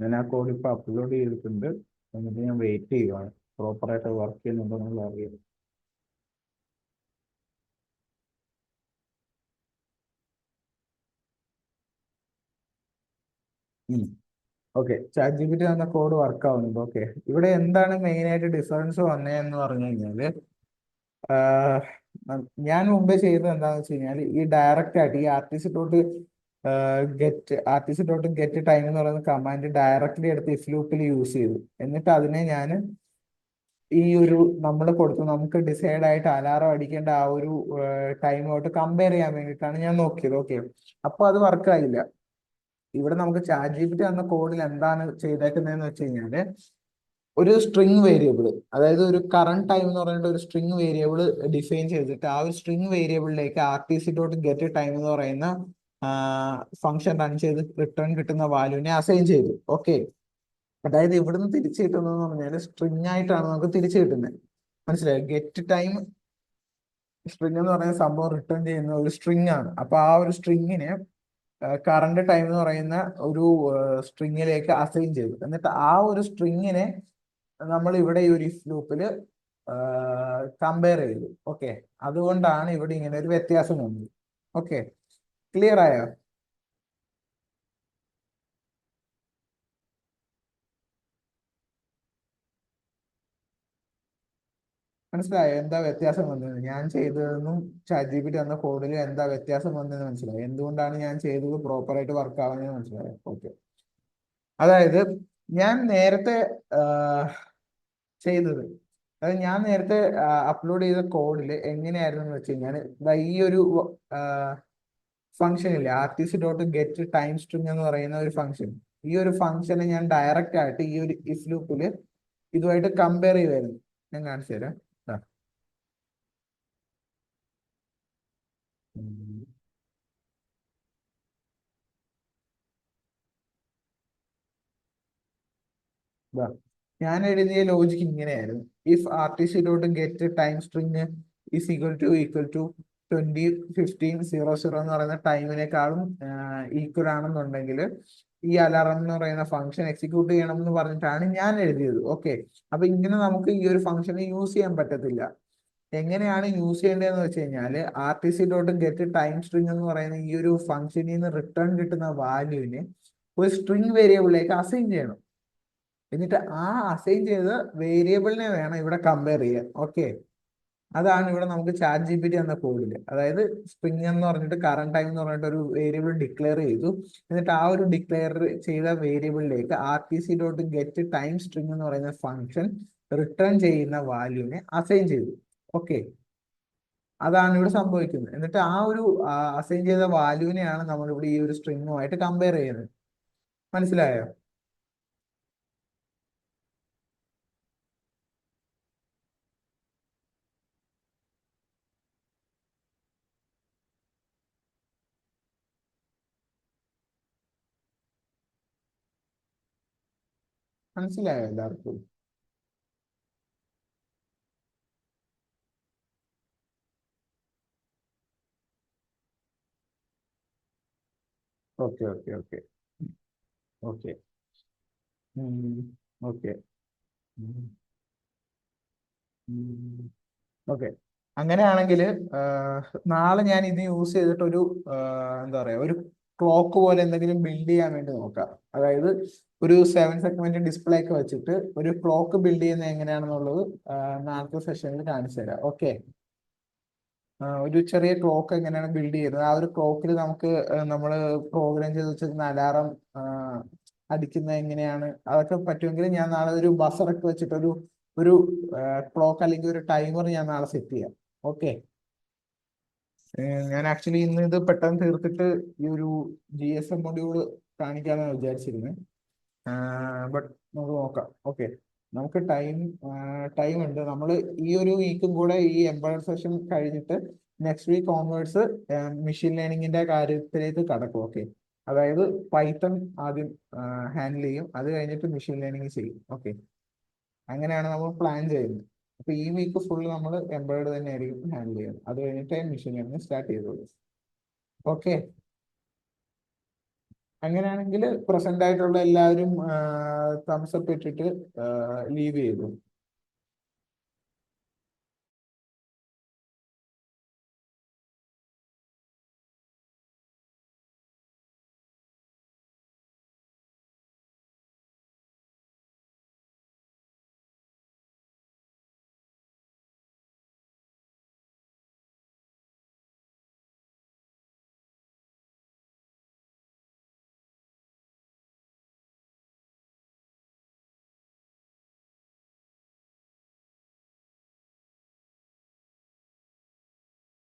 ഞാൻ ആ കോഡ് ഇപ്പൊ അപ്ലോഡ് ചെയ്തിട്ടുണ്ട്. എന്നിട്ട് ഞാൻ വെയിറ്റ് ചെയ്യുവാണ് പ്രോപ്പറായിട്ട് വർക്ക് ചെയ്യുന്നുണ്ടോ എന്നുള്ള അറിയാം. Okay, chat G P T തന്ന കോഡ് വർക്ക് ആവുന്നുണ്ട്. ഓക്കെ, ഇവിടെ എന്താണ് മെയിൻ ആയിട്ട് ഡിഫറൻസ് വന്നതെന്ന് പറഞ്ഞു കഴിഞ്ഞാല്, ആഹ്, ഞാൻ മുമ്പേ ചെയ്തത് എന്താണെന്ന് വെച്ച് കഴിഞ്ഞാൽ ഈ ഡയറക്റ്റ് ആയിട്ട് ഈ ആർട്ടിസി ഡോട്ട് ഗെറ്റ് ടൈം എന്ന് പറയുന്ന കമാൻഡ് ഡയറക്റ്റ്ലി എടുത്ത് ഇഫ് ലൂപ്പിൽ യൂസ് ചെയ്തു. എന്നിട്ട് അതിനെ ഞാൻ ഈ ഒരു നമ്മൾ കൊടുത്തു നമുക്ക് ഡിസൈഡ് ആയിട്ട് അലാറം അടിക്കേണ്ട ആ ഒരു ടൈമുമായിട്ട് കമ്പയർ ചെയ്യാൻ വേണ്ടിയിട്ടാണ് ഞാൻ നോക്കിയത്. ഓക്കെ, അപ്പൊ അത് വർക്ക് ആയില്ല. ഇവിടെ നമുക്ക് ചാറ്റ് ജി പി ടി എന്ന കോഡിൽ എന്താണ് ചെയ്തേക്കുന്നതെന്ന് വെച്ച് കഴിഞ്ഞാല്, ഒരു സ്ട്രിങ് വേരിയബിൾ, അതായത് ഒരു കറണ്ട് ടൈം എന്ന് പറഞ്ഞിട്ട് ഒരു സ്ട്രിങ് വേരിയബിൾ ഡിഫൈൻ ചെയ്തിട്ട് ആ ഒരു സ്ട്രിങ് വേരിയബിളിലേക്ക് RTC.getTime എന്ന് പറയുന്ന ഫംഗ്ഷൻ റൺ ചെയ്ത് റിട്ടേൺ കിട്ടുന്ന വാല്യൂവിനെ അസൈൻ ചെയ്തു. ഓക്കെ, അതായത് ഇവിടുന്ന് തിരിച്ചു കിട്ടുന്നതെന്ന് പറഞ്ഞാൽ സ്ട്രിങ് ആയിട്ടാണ് നമുക്ക് തിരിച്ചു കിട്ടുന്നത്. മനസ്സിലായോ? ഗെറ്റ് ടൈം സ്ട്രിങ് എന്ന് പറയുന്ന സംഭവം റിട്ടേൺ ചെയ്യുന്ന ഒരു സ്ട്രിങ് ആണ്. അപ്പൊ ആ ഒരു സ്ട്രിങ്ങിനെ കറണ്ട് ടൈം എന്ന് പറയുന്ന ഒരു സ്ട്രിങ്ങിലേക്ക് അസൈൻ ചെയ്തു. എന്നിട്ട് ആ ഒരു സ്ട്രിങ്ങിനെ നമ്മൾ ഇവിടെ ഈ ഒരു ഇഫ് ലൂപ്പില് കമ്പയർ ചെയ്തു. ഓക്കെ, അതുകൊണ്ടാണ് ഇവിടെ ഇങ്ങനെ ഒരു വ്യത്യാസം വന്നത്. ഓക്കെ, ക്ലിയർ ആയോ? മനസ്സിലായോ എന്താ വ്യത്യാസം വന്നത്? ഞാൻ ചെയ്തതെന്നും ചാറ്റ് ജി പി ടി എന്ന കോഡിൽ എന്താ വ്യത്യാസം വന്നതെന്ന് മനസ്സിലായോ? എന്തുകൊണ്ടാണ് ഞാൻ ചെയ്തത് പ്രോപ്പറായിട്ട് വർക്ക് ആവുന്നതെന്ന് മനസ്സിലായോ? ഓക്കെ, അതായത് ഞാൻ നേരത്തെ ചെയ്തത്, അതായത് ഞാൻ നേരത്തെ അപ്ലോഡ് ചെയ്ത കോഡിൽ എങ്ങനെയായിരുന്നു എന്ന് വെച്ച് കഴിഞ്ഞാൽ, ഈ ഒരു ഫംഗ്ഷൻ ഇല്ലേ, RTC.getTimeString എന്ന് പറയുന്ന ഒരു ഫംഗ്ഷൻ, ഈ ഒരു ഫംഗ്ഷനെ ഞാൻ ഡയറക്റ്റ് ആയിട്ട് ഈ ഒരു ഇഫ് ലൂപ്പില് ഇതുമായിട്ട് കമ്പയർ ചെയ്യുമായിരുന്നു. ഞാൻ കാണിച്ചു തരാം. ദാ. ഉം. ദാ. ഞാൻ എഴുതിയ ലോജിക്ക് ഇങ്ങനെയായിരുന്നു: ഇഫ് RTC.getTimeString ഈക്വൽ ടു 201500 എന്ന് പറയുന്ന ടൈമിനേക്കാളും ഈക്വൽ ആണെന്നുണ്ടെങ്കിൽ ഈ അലാറം എന്ന് പറയുന്ന ഫംഗ്ഷൻ എക്സിക്യൂട്ട് ചെയ്യണം എന്ന് പറഞ്ഞിട്ടാണ് ഞാൻ എഴുതിയത്. ഓക്കെ, അപ്പൊ ഇങ്ങനെ നമുക്ക് ഈ ഒരു ഫംഗ്ഷനെ യൂസ് ചെയ്യാൻ പറ്റത്തില്ല. എങ്ങനെയാണ് യൂസ് ചെയ്യേണ്ടതെന്ന് വെച്ച് കഴിഞ്ഞാൽ, RTC.getTimeString എന്ന് പറയുന്ന ഈ ഒരു ഫംഗ്ഷനിൽ നിന്ന് റിട്ടേൺ കിട്ടുന്ന വാല്യൂവിനെ ഒരു സ്ട്രിംഗ് വേരിയബിളിലേക്ക് അസൈൻ ചെയ്യണം. എന്നിട്ട് ആ അസൈൻ ചെയ്ത വേരിയബിളിനെ വേണം ഇവിടെ കമ്പയർ ചെയ്യാൻ. ഓക്കെ, അതാണ് ഇവിടെ നമുക്ക് ചാറ്റ് ജി പി ടി എന്ന കോഡില്, അതായത് സ്ട്രിംഗ് എന്ന് പറഞ്ഞിട്ട് കറണ്ട് ടൈം എന്ന് പറഞ്ഞിട്ട് ഒരു വേരിയബിൾ ഡിക്ലെയർ ചെയ്തു. എന്നിട്ട് ആ ഒരു ഡിക്ലെയർ ചെയ്ത വേരിയബിളിലേക്ക് RTC.getTimeString എന്ന് പറയുന്ന ഫംഗ്ഷൻ റിട്ടേൺ ചെയ്യുന്ന വാല്യൂവിനെ അസൈൻ ചെയ്തു. ഓക്കെ, അതാണ് ഇവിടെ സംഭവിക്കുന്നത്. എന്നിട്ട് ആ ഒരു അസൈൻ ചെയ്ത വാല്യൂവിനെയാണ് നമ്മൾ ഇവിടെ ഈ ഒരു സ്ട്രിങ്ങുമായിട്ട് കമ്പയർ ചെയ്യുന്നത്. മനസ്സിലായോ? മനസ്സിലായോ എല്ലാവർക്കും? Okay, okay, okay, okay. Okay, okay. അങ്ങനെയാണെങ്കിൽ നാളെ ഞാൻ ഇത് യൂസ് ചെയ്തിട്ട് ഒരു എന്താ പറയാ, ഒരു ക്ലോക്ക് പോലെ എന്തെങ്കിലും ബിൽഡ് ചെയ്യാൻ വേണ്ടി നോക്കാം. അതായത് ഒരു 7 സെഗ്മെന്റ് ഡിസ്പ്ലേ ഒക്കെ വെച്ചിട്ട് ഒരു ക്ലോക്ക് ബിൽഡ് ചെയ്യുന്നത് എങ്ങനെയാണെന്നുള്ളത് നാളത്തെ സെഷനിൽ കാണിച്ചു തരാം. ഓക്കെ, ഒരു ചെറിയ ക്ലോക്ക് എങ്ങനെയാണ് ബിൽഡ് ചെയ്യുന്നത്, ആ ഒരു ക്ലോക്കിൽ നമുക്ക് നമ്മൾ പ്രോഗ്രാം ചെയ്ത് വെച്ചിരുന്ന അലാറം അടിക്കുന്നത് എങ്ങനെയാണ്, അതൊക്കെ പറ്റുമെങ്കിൽ ഞാൻ നാളെ ഒരു ബസറൊക്കെ വെച്ചിട്ട് ഒരു ക്ലോക്ക് അല്ലെങ്കിൽ ഒരു ടൈമർ ഞാൻ നാളെ സെറ്റ് ചെയ്യാം. ഓക്കെ, ഞാൻ ആക്ച്വലി ഇന്ന് ഇത് പെട്ടെന്ന് തീർത്തിട്ട് ഈ ഒരു GSM മൊഡ്യൂൾ കാണിക്കാന്നാണ് വിചാരിച്ചിരുന്നത്. ബട്ട് നമുക്ക് നോക്കാം. ഓക്കെ, നമുക്ക് ടൈം ഉണ്ട്. നമ്മൾ ഈ ഒരു വീക്കും കൂടെ ഈ എംബഡഡ് സെഷൻ കഴിഞ്ഞിട്ട് നെക്സ്റ്റ് വീക്ക് ഓൺവേർഡ്സ് മെഷീൻ ലേണിംഗിന്റെ കാര്യത്തിലേക്ക് കടക്കും. ഓക്കെ, അതായത് പൈത്തൺ ആദ്യം ഹാൻഡിൽ ചെയ്യും, അത് കഴിഞ്ഞിട്ട് മെഷീൻ ലേണിംഗ് ചെയ്യും. ഓക്കെ, അങ്ങനെയാണ് നമ്മൾ പ്ലാൻ ചെയ്യുന്നത്. അപ്പൊ ഈ വീക്ക് ഫുൾ നമ്മൾ എംബോയ്ഡ് തന്നെ ആയിരിക്കും ഹാൻഡിൽ ചെയ്യുന്നത്, അത് കഴിഞ്ഞിട്ട് മെഷീൻ ലേണിംഗ് സ്റ്റാർട്ട് ചെയ്തോളൂ. ഓക്കെ, അങ്ങനെയാണെങ്കിൽ പ്രസന്റ് ആയിട്ടുള്ള എല്ലാവരും തംസ് അപ്പ് ഇട്ടിട്ട് ലീവ് ചെയ്തു.